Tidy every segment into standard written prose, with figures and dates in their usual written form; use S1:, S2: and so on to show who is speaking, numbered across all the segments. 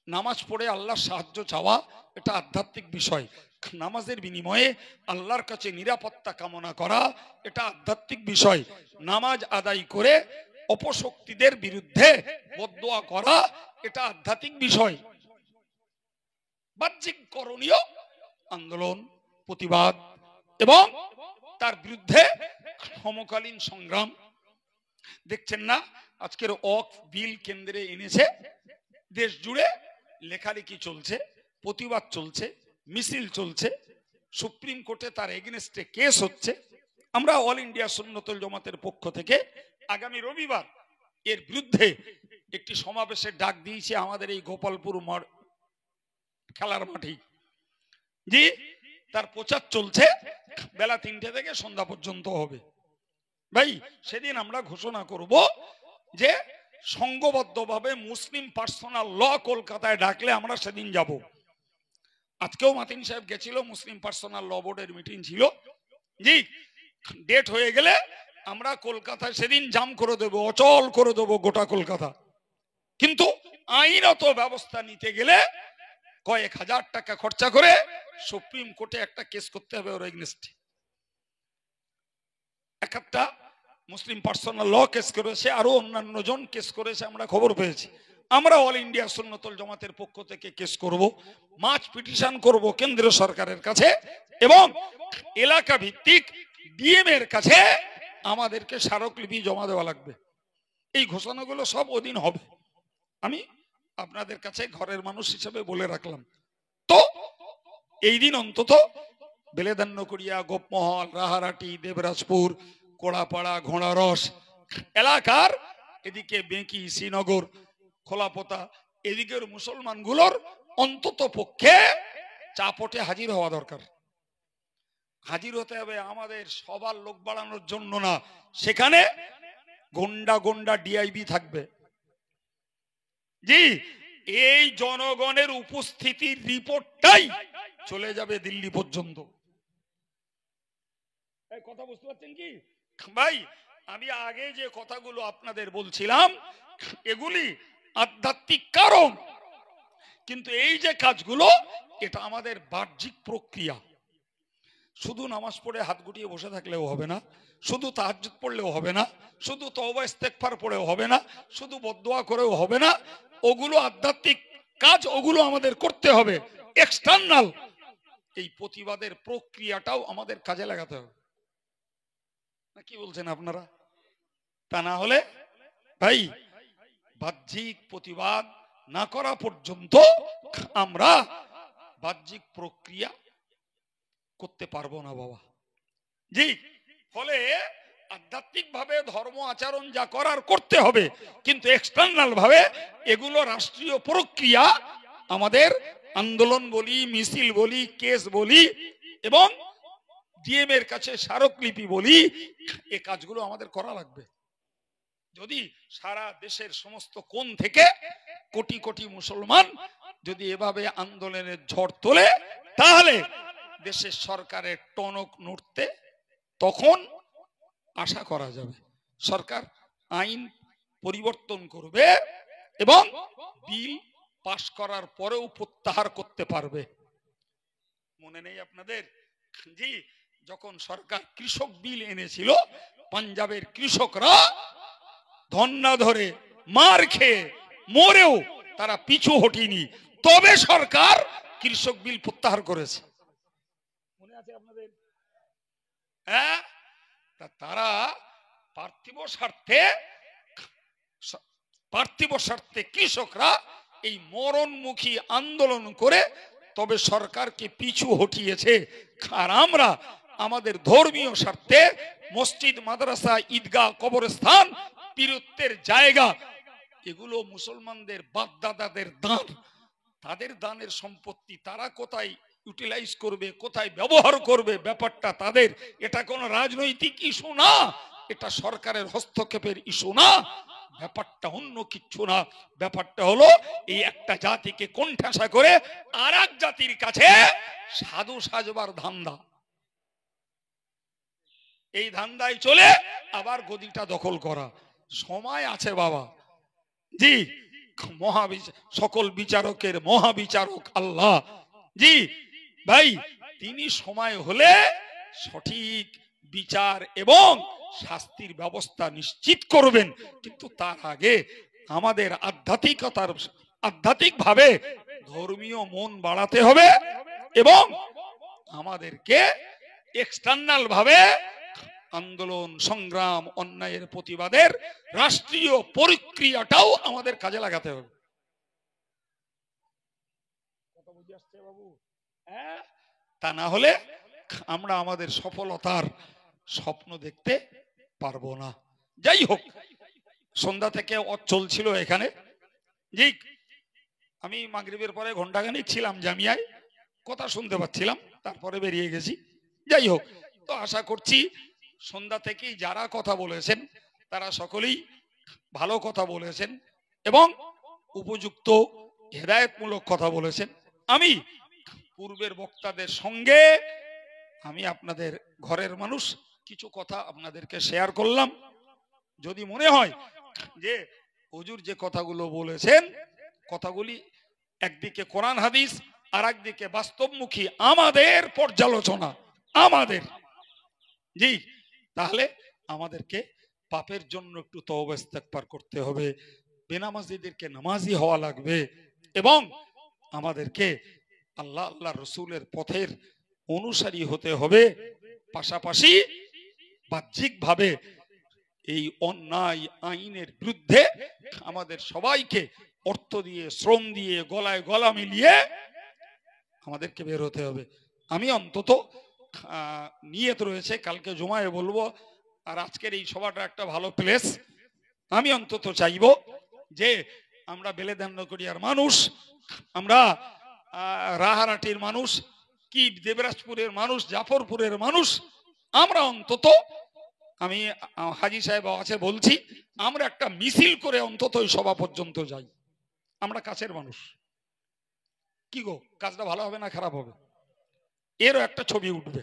S1: নামাজ পড়ে আল্লাহর সাহায্য চাওয়া এটা আধ্যাত্মিক বিষয়। নামাজের বিনিময়ে আল্লাহর কাছে নিরাপত্তা কামনা করা এটা আধ্যাত্মিক বিষয়। নামাজ আদায় করে অপশক্তিদের বিরুদ্ধে বদদোয়া করা এটা আধ্যাত্মিক বিষয়। বাহ্যিক করণীয় আন্দোলন, প্রতিবাদ এবং তার বিরুদ্ধে সমকালীন সংগ্রাম। দেখছেন না আজকের ওয়াকফ বিল কেন্দ্রে এনেছে, দেশ জুড়ে লেখালেখি চলছে, প্রতিবাদ চলছে, মিছিল চলছে, সুপ্রিম কোর্টে তার এগেনস্টে কেস হচ্ছে। আমরা অল ইন্ডিয়া সুন্নতুল জামাতের পক্ষ থেকে আগামী রবিবার এর বিরুদ্ধে একটি সমাবেশের ডাক দিয়েছি আমাদের এই গোপালপুর খেলার মাঠে। জি, তার প্রচার চলছে, বেলা 3টে থেকে সন্ধ্যা পর্যন্ত হবে। ভাই, সেদিন আমরা ঘোষণা করব যে সংঘবদ্ধভাবে মুসলিম পার্সোনাল ল কলকাতায় ডাকলে আমরা সেদিন যাব। আজকেও মাতিন সাহেব গেছিল, মুসলিম পার্সোনাল ল বোর্ডের মিটিং ছিল। জি, ডেট হয়ে গেলে আমরা কলকাতায় সেদিন জাম করে দেবো, অচল করে দেবো গোটা কলকাতা। কিন্তু আইনত ব্যবস্থা নিতে গেলে কয়েক হাজার টাকা খরচা করে সুপ্রিম কোর্টে একটা কেস করতে হবে ওর এগেনস্টে। একটা মুসলিম পার্সোনাল ল কেস করেছে, আরো অন্যান্য জন কেস করেছে, আমরা খবর পেয়েছি। আমরা অল ইন্ডিয়া সুন্নতুল জামাতের পক্ষ থেকে কেস করব, মাছ পিটিশন করব কেন্দ্র সরকারের কাছে এবং এলাকা ভিত্তিক ডিএম এর কাছে আমাদেরকে স্মারকলিপি জমা দেওয়া লাগবে। এই ঘোষণাগুলো সব ওদিন হবে। আমি আপনাদের কাছে ঘরের মানুষ হিসেবে বলে রাখলাম। তো এই দিন অন্তত বেলেদান্নকুড়িয়া, গোপমহল, রাহারাটি, দেবরাজপুর, কোড়াপাড়া, ঘোড়ারস এলাকার এদিকে বেঁকি, শ্রীনগর, খোলাপোতা এদিকের মুসলমানগুলোর অন্তত পক্ষে চাপটে হাজির হওয়া দরকার। হাজির হতে হবে আমাদের সবার লোক বাড়ানোর জন্য না, সেখানে গন্ডা গন্ডা ডিআইবি থাকবে। জি, এই জনগণের উপস্থিতির রিপোর্টটাই চলে যাবে দিল্লি পর্যন্ত। কথা বুঝতে পারছেন কি ভাই? আমি আগে যে কথাগুলো আপনাদের বলছিলাম এগুলি আধ্যাত্মিক কারণ, কিন্তু এই যে কাজগুলো এটা আমাদের বাহ্যিক প্রক্রিয়া। শুধু নামাজ পড়ে হাত গুটিয়ে বসে থাকলেও হবে না, শুধু তাহাজ্জুদ পড়লেও হবে না, শুধু তওবা ইস্তেগফার পড়েও হবে না, শুধু বদদোয়া করেও হবে না। ওগুলো আধ্যাত্মিক কাজ, ওগুলো আমাদের করতে হবে। এক্সটার্নাল এই প্রতিবাদের প্রক্রিয়াটাও আমাদের কাজে লাগাতে হবে। না কি বলছেন আপনারা? তা না হলে ভাই বাহ্যিক প্রতিবাদ না করা পর্যন্ত আমরা বাহ্যিক প্রক্রিয়া করতে পারবো না বাবা। জি, ফলে আধ্যাত্মিক ভাবে ধর্ম আচরণ যা করার করতে হবে, কিন্তু এক্সটার্নাল ভাবে এগুলো রাষ্ট্রীয় প্রক্রিয়া। আমাদের আন্দোলন বলি, মিছিল বলি, কেস বলি এবং ডিএম এর কাছে স্মারকলিপি বলি, এই কাজগুলো আমাদের করা লাগবে। যদি সারা দেশের সমস্ত কোণ থেকে কোটি কোটি মুসলমান যদি এভাবে আন্দোলনের ঝড় তোলে, তাহলে দেশের সরকারের টনক নড়তে তখন আশা করা যাবে। সরকার আইন পরিবর্তন করবে এবং বিল পাশ করার পরেও প্রত্যাহার করতে পারবে। মনে নেই আপনাদের? জি, যখন সরকার কৃষক বিল এনেছিল, পাঞ্জাবের কৃষকরা ধন্না ধরে মার খেয়ে মরেও তারা পিছু হটিনি, তবে সরকার কৃষক বিল প্রত্যাহার করেছে। মনে আছে আপনাদের? হ্যাঁ, তারা পার্থিব স্বার্থে কৃষকরা এই মরণমুখী আন্দোলন করে তবে সরকারকে পিছু হটিয়েছে। আর আমরা আমাদের ধর্মীয় স্বার্থে মসজিদ, মাদ্রাসা, ঈদগাহ, কবরস্থান, পীরত্বের জায়গা, এগুলো মুসলমানদের বাপদাদাদের দান। তাদের দানের সম্পত্তি তারা কোথায় ইউটিলাইজ করবে, কোথায় ব্যবহার করবে, ব্যাপারটা তাদের। এটা কোনো রাজনৈতিক ইস্যু না, এটা সরকারের হস্তক্ষেপের ইস্যু না, ব্যাপারটা অন্য কিছু না। ব্যাপারটা হলো এই একটা জাতিকে কোণঠাসা করে আর এক জাতির কাছে সাধু সাজবার ধান্দা। এই ধান্দায় চলে আবার গদিটা দখল করা। সময় আছে বাবা। জি, সকল বিচারকের মহাবিচারক আল্লাহ। জি ভাই, তিনি সময় হলে সঠিক বিচার এবং শাস্তির ব্যবস্থা নিশ্চিত করবেন। কিন্তু তার আগে আমাদের আধ্যাত্মিকভাবে ধর্মীয় মন বাড়াতে হবে এবং আমাদেরকে এক্সটার্নাল ভাবে আন্দোলন সংগ্রাম অন্যায়ের প্রতিবাদের রাষ্ট্রীয় প্রক্রিয়াটাও আমাদের কাজে লাগাতে হবে। কথা বুঝে আসছে বাবু? হ্যাঁ, তা না হলে আমরা আমাদের সফলতার স্বপ্ন দেখতে পারবো না। যাই হোক, সন্ধ্যা থেকে চলছিল এখানে। জি, আমি মাগরিবের পরে ঘন্টাখানিক ছিলাম জামিয়ায়, কথা শুনতে পাচ্ছিলাম, তারপরে বেরিয়ে গেছি। যাই হোক, তো আশা করছি সন্ধ্যা থেকেই যারা কথা বলেছেন তারা সকলেই ভালো কথা বলেছেন এবং উপযুক্ত হেদায়েতমূলক কথা বলেছেন। আমি পূর্বের বক্তাদের সঙ্গে আমি আপনাদের ঘরের মানুষ কিছু কথা আপনাদেরকে শেয়ার করলাম। যদি মনে হয় যে হুজুর যে কথাগুলো বলেছেন কথাগুলি একদিকে কোরআন হাদিস আর একদিকে বাস্তবমুখী আমাদের পর্যালোচনা আমাদের, জি, তাহলে আমাদেরকে পাপের জন্য একটু তওবা ইস্তেগফার করতে হবে, বেনামাজিদেরকে নামাজি হওয়া লাগবে এবং আমাদেরকে আল্লাহ আল্লাহ রসুলের পথের অনুসারী হতে হবে। পাশাপাশি বাহ্যিকভাবে এই অন্যায় আইনের বিরুদ্ধে আমাদের সবাইকে অর্থ দিয়ে শ্রম দিয়ে গলায় গলা মিলিয়ে আমাদেরকে বের হতে হবে। আমি অন্তত নিয়ত রয়েছে কালকে জুমায় বলবো, আর আজকের এই সভাটা একটা ভালো প্লেস। আমি অন্তত চাইবো যে আমরা বেলেধান্নকড়িয়ার মানুষ, আমরা রাহারাটির মানুষ, কি দেবরাজপুরের মানুষ, জাফরপুরের মানুষ, আমরা অন্তত, আমি হাজি সাহেব আছে বলছি, আমরা একটা মিছিল করে অন্তত ওই সভা পর্যন্ত যাই। আমরা কাছের মানুষ, কি গো, কাজটা ভালো হবে না খারাপ হবে? এরও একটা ছবি উঠবে।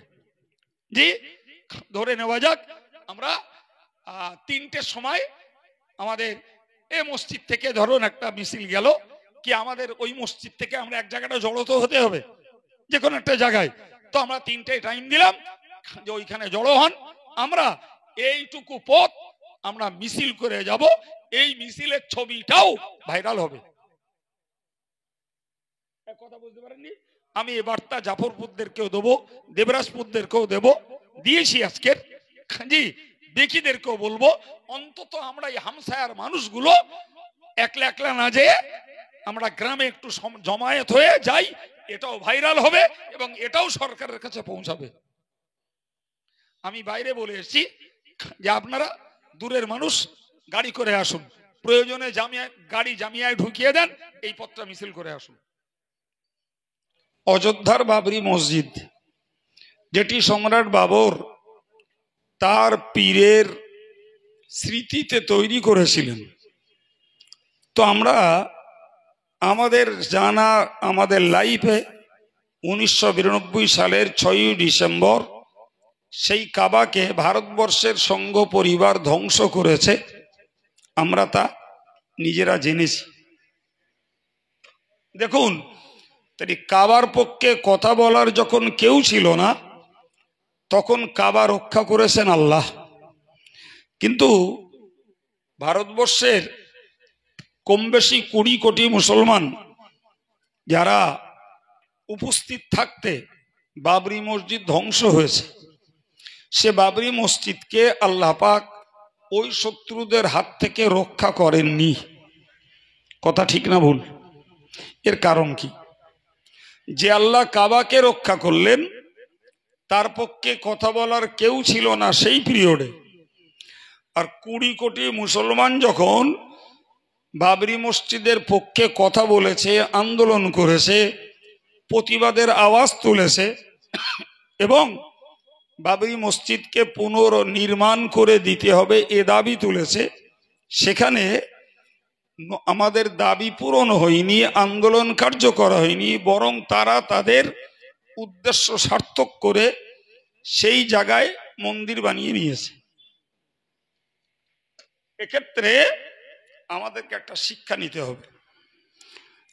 S1: জি, ধরে নেওয়া যাক আমরা 3টের সময় আমাদের এই মসজিদ থেকে ধরুন একটা মিছিল গেল, কি আমাদের ওই মসজিদ থেকে আমরা এক জায়গাটা জড়ো তো হতে হবে, যে কোনো একটা জায়গায়। তো আমরা 3টায় টাইম দিলাম যে ওইখানে জড়ো হন। আমরা এইটুকু পথ আমরা মিছিল করে যাব, এই মিছিলের ছবিটাও ভাইরাল হবে। কথা বুঝতে পারেননি? আমি এই বার্তা জাফরপুরদেরকেও দেবো, দেবরাজপুরদেরকেও দেবো, দিয়েছি আজকের। জি, বেকিদেরকেও বলবো, অন্তত আমরা এই হামসায়ার মানুষগুলো একলা একলা না যেয়ে আমরা গ্রামে একটু জমায়েত হয়ে যাই, এটাও ভাইরাল হবে এবং এটাও সরকারের কাছে পৌঁছাবে। আমি বাইরে বলে এসেছি যে আপনারা দূরের মানুষ গাড়ি করে আসুন, প্রয়োজনে জামিয়ায় ঢুকিয়ে দেন, এই পথটা মিছিল করে আসুন। অযোধ্যার বাবরি মসজিদ, যেটি সম্রাট বাবর তার পীরের স্মৃতিতে তৈরি করেছিলেন, তো আমরা আমাদের জানা আমাদের লাইফে 1992 সালের 6ই ডিসেম্বর সেই কাবাকে ভারতবর্ষের সংঘ পরিবার ধ্বংস করেছে, আমরা তা নিজেরা জেনেছি। দেখুন, তাই কাবার পক্ষে কথা বলার যখন কেউ ছিল না, তখন কাবা রক্ষা করেছেন আল্লাহ। কিন্তু ভারতবর্ষের কম বেশি 20 কোটি মুসলমান যারা উপস্থিত থাকতে বাবরি মসজিদ ধ্বংস হয়েছে, সে বাবরি মসজিদকে আল্লাহ পাক ওই শত্রুদের হাত থেকে রক্ষা করেননি। কথা ঠিক না ভুল? এর কারণ কি? যে আল্লাহ কাবাকে রক্ষা করলেন তার পক্ষে কথা বলার কেউ ছিল না সেই পিরিয়ডে, আর 20 কোটি মুসলমান যখন বাবরি মসজিদের পক্ষে কথা বলেছে, আন্দোলন করেছে, প্রতিবাদের আওয়াজ তুলেছে এবং বাবরি মসজিদকে পুনর্নির্মাণ করে দিতে হবে এ দাবি তুলেছে, সেখানে আমাদের দাবি পূরণ হয়নি, আন্দোলন কার্যকর হয়নি, বরং তারা তাদের উদ্দেশ্য সার্থক করে সেই জায়গায় মন্দির বানিয়ে নিয়েছে। এক্ষেত্রে আমাদেরকে একটা শিক্ষা নিতে হবে।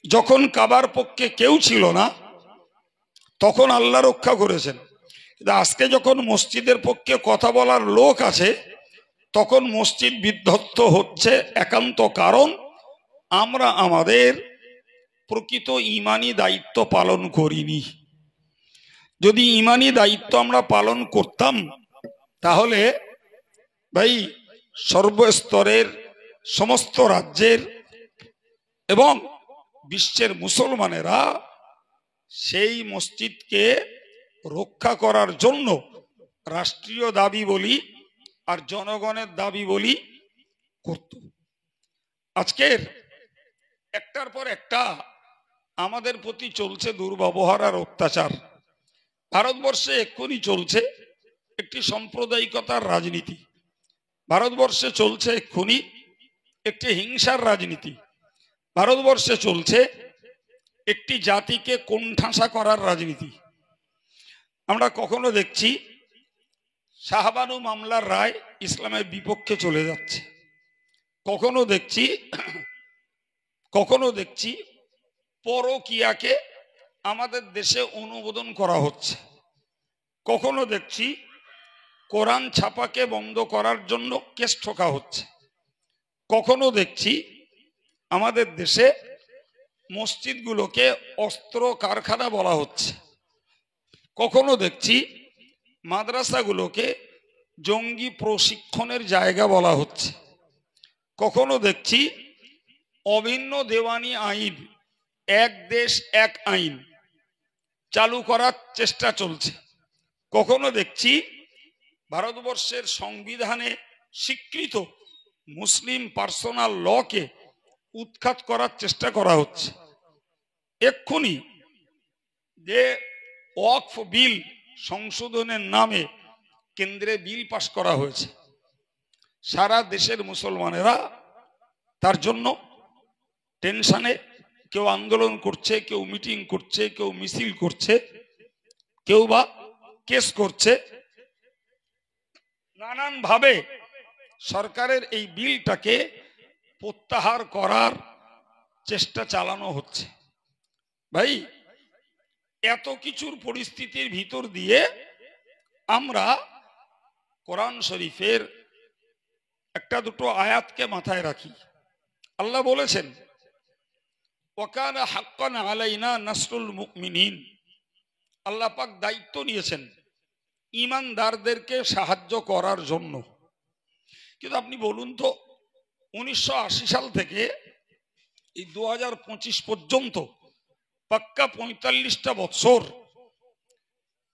S1: যখন কাবার পক্ষে কেউ ছিল না তখন আল্লাহ রক্ষা করেছেন, কিন্তু আজকে যখন মসজিদের পক্ষে কথা বলার লোক আছে তখন মসজিদ বিধ্বস্ত হচ্ছে। একান্ত কারণ আমরা আমাদের প্রকৃত ঈমানি দায়িত্ব পালন করিনি। যদি ঈমানি দায়িত্ব আমরা পালন করতাম তাহলে ভাই সর্বস্তরের সমস্ত রাজ্যের এবং বিশ্বের মুসলমানেরা সেই মসজিদকে রক্ষা করার জন্য রাষ্ট্রীয় দাবি বলি আর জনগণের দাবি বলি করত। আজকের একটার পর একটা আমাদের প্রতি চলছে দুর্ব্যবহার আর অত্যাচার। ভারতবর্ষে এক্ষুনি চলছে একটি সাম্প্রদায়িকতার রাজনীতি, ভারতবর্ষে চলছে এক্ষুনি একটি হিংসার রাজনীতি, ভারতবর্ষে চলছে একটি জাতিকে কোণঠাসা করার রাজনীতি। আমরা কখনো দেখছি শাহবানু মামলার রায় ইসলামের বিপক্ষে চলে যাচ্ছে, কখনো দেখছি পরকীয়াকে আমাদের দেশে অনুমোদন করা হচ্ছে, কখনো দেখছি কোরআন ছাপাকে বন্ধ করার জন্য কেস ঠোকা হচ্ছে, কখনো দেখছি আমাদের দেশে মসজিদগুলোকে অস্ত্র কারখানা বলা হচ্ছে, কখনো দেখছি মাদ্রাসাগুলোকে জঙ্গি প্রশিক্ষণের জায়গা বলা হচ্ছে, কখনো দেখছি অভিন্ন দেওয়ানি আইন, এক দেশ এক আইন চালু করার চেষ্টা চলছে, কখনো দেখছি ভারতবর্ষের সংবিধানে স্বীকৃত মুসলিম পার্সোনাল লকে উৎখাত করার চেষ্টা করা হচ্ছে। এক্ষুনি যে ওয়াকফ বিল সংশোধনের নামে কেন্দ্রে বিল পাশ করা হয়েছে, সারা দেশের মুসলমানেরা তার জন্য টেনশনে, কেউ আন্দোলন করছে, কেউ মিটিং করছে, কেউ মিছিল করছে, কেউ বা কেস করছে। নানান ভাবে সরকারের এই বিলটাকে প্রত্যাহার করার চেষ্টা চালানো হচ্ছে। ভাই এত কিছুর পরিস্থিতির ভিতর দিয়ে আমরা কোরআন শরীফের একটা দুটো আয়াতকে মাথায় রাখি। আল্লাহ বলেছেন ওয়াকানা হাক্কান আলাইনা নাসরুল মুমিনিন, আল্লাহ পাক দায়িত্ব নিয়েছেন ঈমানদারদেরকে সাহায্য করার জন্য। কিন্তু আপনি বলুন তো 1980 সাল থেকে এই 2025 পর্যন্ত পাক্কা 45টা বছর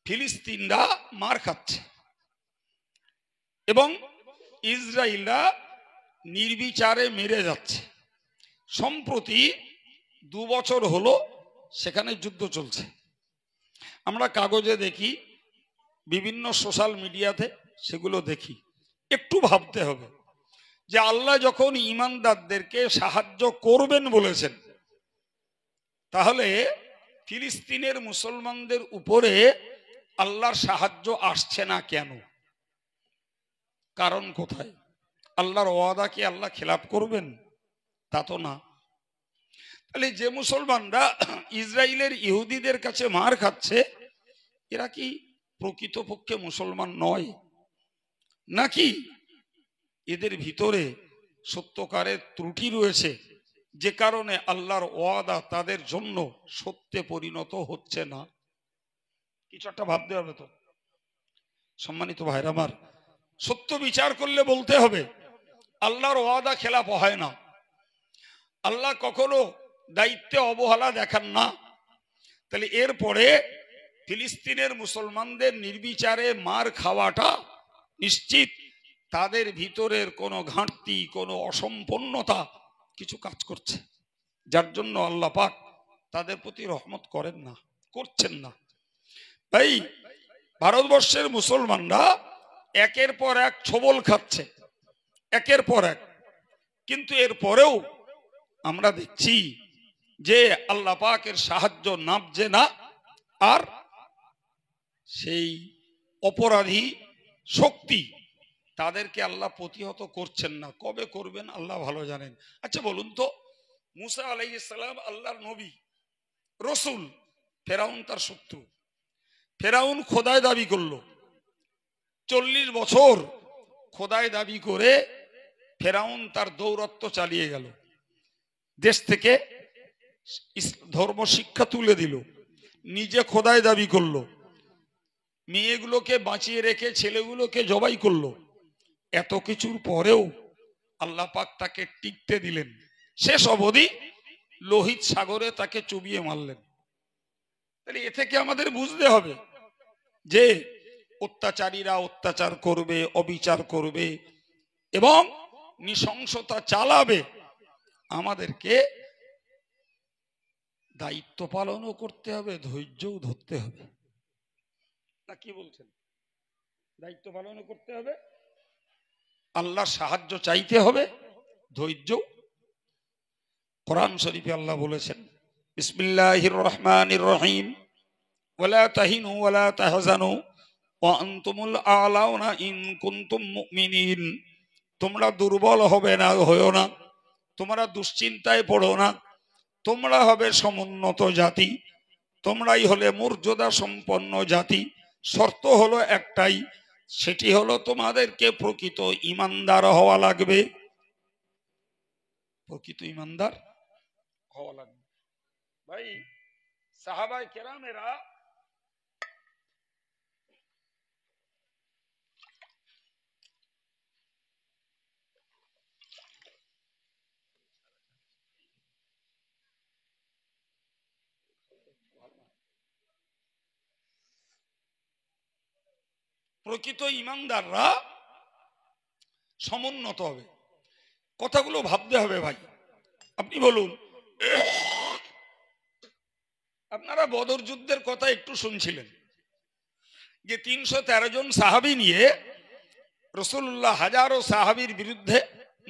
S1: ফিলিস্তিনরা মার খাচ্ছে এবং ইসরায়েলরা নির্বিচারে মেরে যাচ্ছে। সম্প্রতি 2 বছর হলো সেখানে যুদ্ধ চলছে। আমরা কাগজে দেখি, বিভিন্ন সোশ্যাল মিডিয়াতে সেগুলো দেখি। একটু ভাবতে হবে যে আল্লাহ যখন ঈমানদারদেরকে সাহায্য করবেন বলেছেন, তাহলে ফিলিস্তিনের মুসলমানদের উপরে আল্লাহর সাহায্য আসছে না কেন? কারণ কোথায়? আল্লাহর ওয়াদা কি আল্লাহ খেলাপ করবেন? তা তো না। তাহলে যে মুসলমানরা ইসরায়েলের ইহুদিদের কাছে মার খাচ্ছে, এরা কি প্রকৃতপক্ষে মুসলমান নয়? নাকি এদের ভিতরে সত্যকারের ত্রুটি রয়েছে, যে কারণে আল্লাহর ওয়াদা তাদের জন্য সত্যে পরিণত হচ্ছে না? কিছু একটা ভাবতে হবে তো। সম্মানিত ভাইরা আমার, সত্য বিচার করলে বলতে হবে আল্লাহর ওয়াদা খেলাপ হয় না। আল্লাহ কখনো দায়িত্বে অবহেলা দেখান না। তাহলে এরপরে ফিলিস্তিনের মুসলমানদের নির্বিচারে মার খাওয়াটা নিশ্চিত তাদের ভিতরের কোনো ঘাটতি, কোনো অসম্পূর্ণতা কিছু কাজ করছে, যার জন্য আল্লাহ পাক তাদের প্রতি রহমত করেন না, করছেন না। তাই ভারতবর্ষের মুসলমানরা একের পর এক ছবল খাচ্ছে, একের পর এক। কিন্তু এরপরেও আমরা দেখছি যে আল্লাহ পাকের সাহায্য নামছে না, আর সেই অপরাধী শক্তি তাদেরকে আল্লাহ প্রতিহত করছেন না। কবে করবেন আল্লাহ ভালো জানেন। আচ্ছা বলুন তো, মুসা আলাইহিস সালাম আল্লাহর নবী রসুল, ফেরাউন তার শত্রু। ফেরাউন খোদায় দাবি করলো, 40 বছর খোদায় দাবি করে ফেরাউন তার দৌরত্ব চালিয়ে গেল, দেশ থেকে ধর্ম শিক্ষা তুলে দিল, নিজে খোদায় দাবি করলো, মেয়েগুলোকে বাঁচিয়ে রেখে ছেলেগুলোকে জবাই করলো। এত কিছুর পরেও আল্লাহ পাক তাকে টিকতে দিলেন, শেষ অবধি লোহিত সাগরে তাকে চুবিয়ে মারলেন। তাহলে এ থেকে আমাদের বুঝতে হবে যে অত্যাচারীরা অত্যাচার করবে, অবিচার করবে এবং নৃশংসতা চালাবে, আমাদেরকে দায়িত্ব পালনও করতে হবে, ধৈর্যও ধরতে হবে। না কি বলছেন? দায়িত্ব পালনও করতে হবে, আল্লাহর সাহায্য চাইতে হবে, ধৈর্য। কোরআন শরীফে আল্লাহ বলেছেন, বিসমিল্লাহির রহমানির রহিম, ওয়ালা তাহিনু ওয়ালা তাহজানু ওয়া আনতুমুল আ'লাউনা ইন কুনতুম মুমিনিন। তোমরা দুর্বল হবে না, হয়ো না, তোমরা দুশ্চিন্তায় পড়ো না, তোমরা হবে সমুন্নত জাতি, তোমরাই হলে মর্যাদা সম্পন্ন জাতি। শর্ত হলো একটাই, সেটি হলো তোমাদেরকে প্রকৃত ঈমানদার হওয়া লাগবে, প্রকৃত ঈমানদার হওয়া লাগবে। ভাই, সাহাবায়ে কেরামেরা প্রকৃত ঈমানদাররা সমুন্নত হবে। কথাগুলো ভাবতে হবে ভাই। আপনি বলুন, আপনারা বদর যুদ্ধের কথা একটু শুনছিলেন যে 313 জন সাহাবী নিয়ে রাসূলুল্লাহ হাজারো সাহাবীর বিরুদ্ধে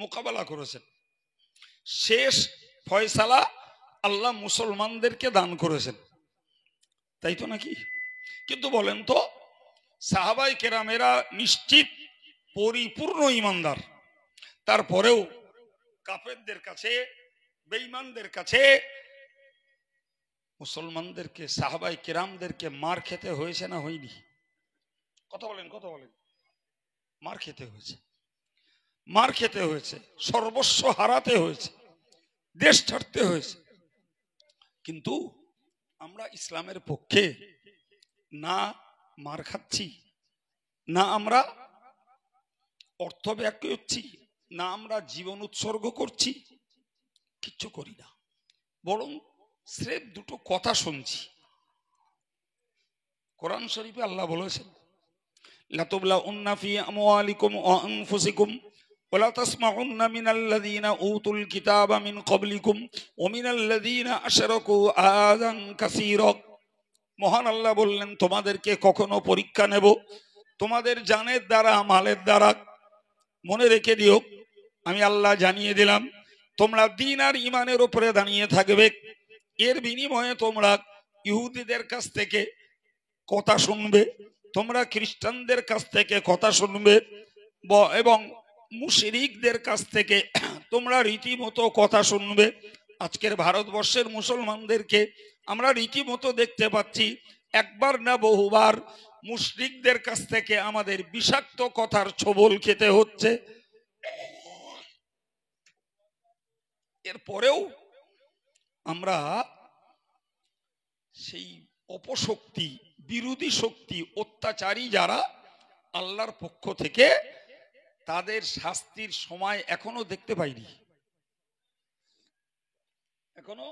S1: মোকাবেলা করেছেন। শেষ ফয়সালা আল্লাহ মুসলমানদেরকে দান করেছেন, তাই তো নাকি? কিন্তু বলেন তো, সাহাবায়ে কেরামেরা নিশ্চিত পরিপূর্ণ ঈমানদার, তারপরেও কাফেরদের কাছে, বেঈমানদের কাছে মুসলমানদেরকে, সাহাবায়ে কেরামদেরকে মার খেতে হয়েছে না হয়নি? কথা বলেন, কথা বলেন। মার খেতে হয়েছে, মার খেতে হয়েছে, সর্বস্ব হারাতে হয়েছে, দেশ ছাড়তে হয়েছে। কিন্তু আমরা ইসলামের পক্ষে না মার খাচ্ছি, না আমরা অর্থ ব্যয় করছি, না আমরা জীবন উৎসর্গ করছি, কিচ্ছু করি না, বরং স্রেফ দুটো কথা শুনছি। কোরআন শরীফে আল্লাহ বলেছেন, লাতুবলাউন্না ফি আমওয়ালিকুম ওয়া আনফুসিকুম ওয়া লা তাসমাউন্না মিনাল্লাযীনা উতুল কিতাবা মিন ক্বাবলিকুম ওয়া মিনাল্লাযীনা আশরাকু আযান কাসীরা। মহান আল্লাহ বললেন, তোমাদেরকে কখনো পরীক্ষা নেব তোমাদের জানের দ্বারা, মালের দ্বারা। মনে রেখে দিও, আমি আল্লাহ জানিয়ে দিলাম, তোমরা দ্বীন আর ঈমানের উপরে দাঁড়িয়ে থাকবে। এর বিনিময়ে তোমরা ইহুদিদের কাছ থেকে কথা শুনবে, তোমরা খ্রিস্টানদের কাছ থেকে কথা শুনবে এবং মুশরিকদের কাছ থেকে তোমরা রীতিমতো কথা শুনবে। আজকের ভারতবর্ষের মুসলমানদেরকে আমরা রীতিমতো দেখতে পাচ্ছি, একবার না বহুবার মুশরিকদের কাছ থেকে আমাদের বিষাক্ত কথার ছোবল খেতে হচ্ছে। এরপরেও আমরা সেই অপশক্তি, বিরোধী শক্তি, অত্যাচারী যারা আল্লাহর পক্ষ থেকে, তাদের শাস্তির সময় এখনো দেখতে পাইনি। এখনো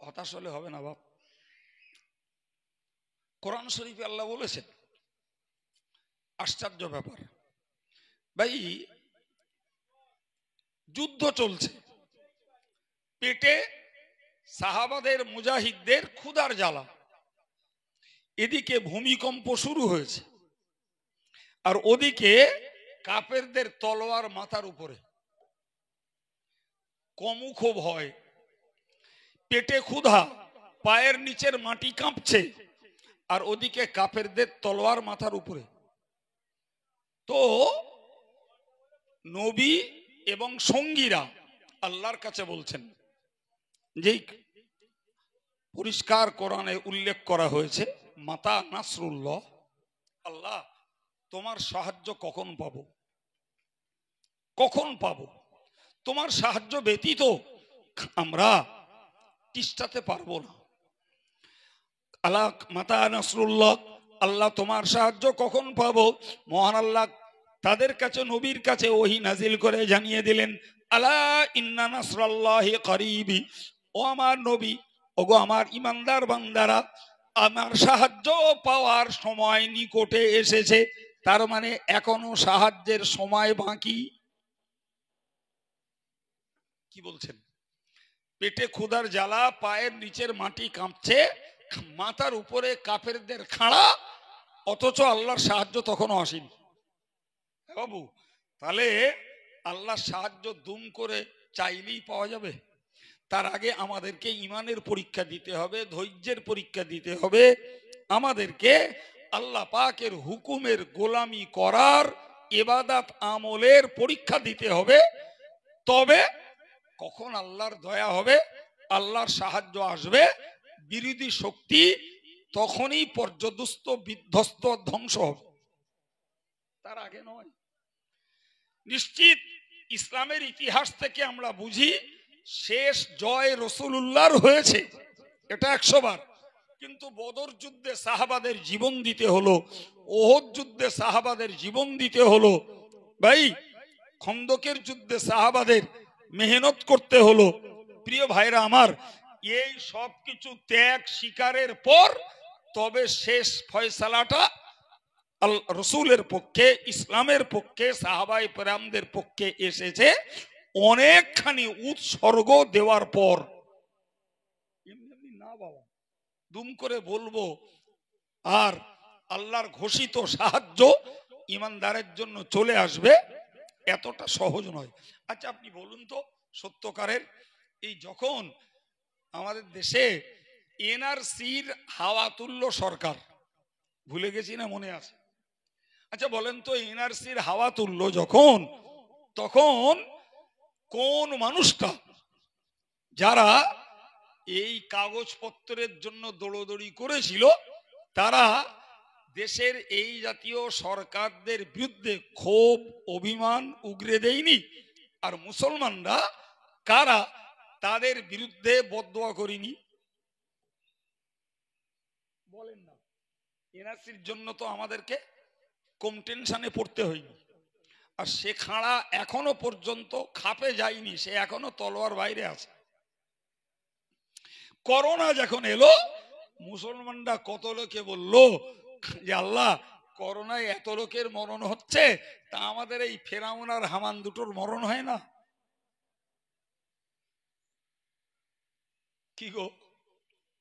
S1: হতাশ হলে হবে না বাপ। কোরআন শরীফে আল্লাহ বলেছেন, আশ্চর্য ব্যাপার ভাই, যুদ্ধ চলছে, পেটে সাহাবাদের মুজাহিদদের ক্ষুধার জ্বালা, এদিকে ভূমিকম্প শুরু হয়েছে, আর ওদিকে কাফেরদের তলোয়ার মাথার উপরে, কমুখ ভয়, পেটে ক্ষুধা, পায়ের নিচের মাটি কাঁপছে, আর ওদিকে কাফেরদের তলোয়ার মাথার উপরে। তো নবী এবং সঙ্গীরা আল্লাহর কাছে বলছেন। যেই পরিষ্কার কোরআনে উল্লেখ করা হয়েছে মাতা নাসরুল্লাহ, আল্লাহ তোমার সাহায্য কখন পাবো, কখন পাবো, তোমার সাহায্য ব্যতীত আমরা তিষ্ঠাতে পারবো না। আল্লাহ মাতা নাসরুল্লাহ, আল্লাহ তোমার সাহায্য কখন পাবো। মহান আল্লাহ তাদের কাছে নবীর কাছে ওহী নাজিল করে জানিয়ে দিলেন, আলা ইন্না নাসরাল্লাহি করিবি, ও আমার নবী, ওগো আমার ইমানদার বান্দারা, আমার সাহায্য পাওয়ার সময় নিকটে এসেছে। তার মানে এখনো সাহায্যের সময় বাকি। কি বলছেন? পেটে ক্ষুধার জ্বালা, পায়ের নিচের মাটি কাঁপছে, মাথার উপরে কাফেরদের খাড়া, অথচ আল্লাহর সাহায্য তখনও আসেনি। বাবু, তাহলে আল্লাহর সাহায্য দুম করে চাইলেই পাওয়া যাবে? তার আগে আমাদেরকে ইমানের পরীক্ষা দিতে হবে, ধৈর্যের পরীক্ষা দিতে হবে, আমাদেরকে আল্লাহ পাকের হুকুমের গোলামি করার, ইবাদত আমলের পরীক্ষা দিতে হবে। তবে কখন আল্লাহর দয়া হবে, আল্লাহর সাহায্য আসবে, বিরোধী শক্তি তখনই পর্যদস্ত, বিধ্বস্ত, ধ্বংস হবে, তার আগে নয়। নিশ্চিত ইসলামের ইতিহাস থেকে আমরা বুঝি শেষ জয় রাসূলুল্লাহর হয়েছে, এটা 100 বার। কিন্তু বদর যুদ্ধে সাহাবাদের জীবন দিতে হলো, ওহদ যুদ্ধে সাহাবাদের জীবন দিতে হলো, ভাই খন্দকের যুদ্ধে সাহাবাদের মেহনত করতে হলো। প্রিয় ভাইরা আমার, এই সব কিছু ত্যাগ স্বীকারের পর তবে শেষ ফয়সালাটা রসুলের পক্ষে, ইসলামের পক্ষে, সাহাবায়ে কেরামদের পক্ষে এসেছে অনেকখানি উৎসর্গ দেওয়ার পর। এমনি না বাবা, দুম করে বলবো আর আল্লাহর ঘোষিত সাহায্য ইমানদারের জন্য চলে আসবে, এতটা সহজ নয়। আচ্ছা আপনি বলুন তো সত্যকারের, এই যখন আমাদের দেশে এনআরসির হাওয়া তুলল সরকার, ভুলে গেছি না মনে আছে? আচ্ছা বলেন তো, এনআরসির হাওয়া তুলল যখন, তখন কোন মানুষটা যারা এই কাগজপত্রের জন্য দৌড়দৌড়ি করেছিল, তারা দেশের এই জাতীয় সরকারদের বিরুদ্ধে ক্ষোভ, অভিমান উগরে দেয়নি? আর মুসলমানরা কারা তাদের বিরুদ্ধে বদদোয়া করিনি? বলেন না। এনআরসির জন্য তো আমাদেরকে কম টেনশনে পড়তে হয়নি। আর সে খাঁড়া এখনো পর্যন্ত খাপে যায়নি, সে এখনো তলোয়ার বাইরে আছে। করোনা যখন এলো, মুসলমানরা কত লোকে বলল যে আল্লাহ, করোনায় এত লোকের মরণ হচ্ছে, তা আমাদের এই ফেরাউন আর হামান দুটোর মরণ হয় না? কি গো,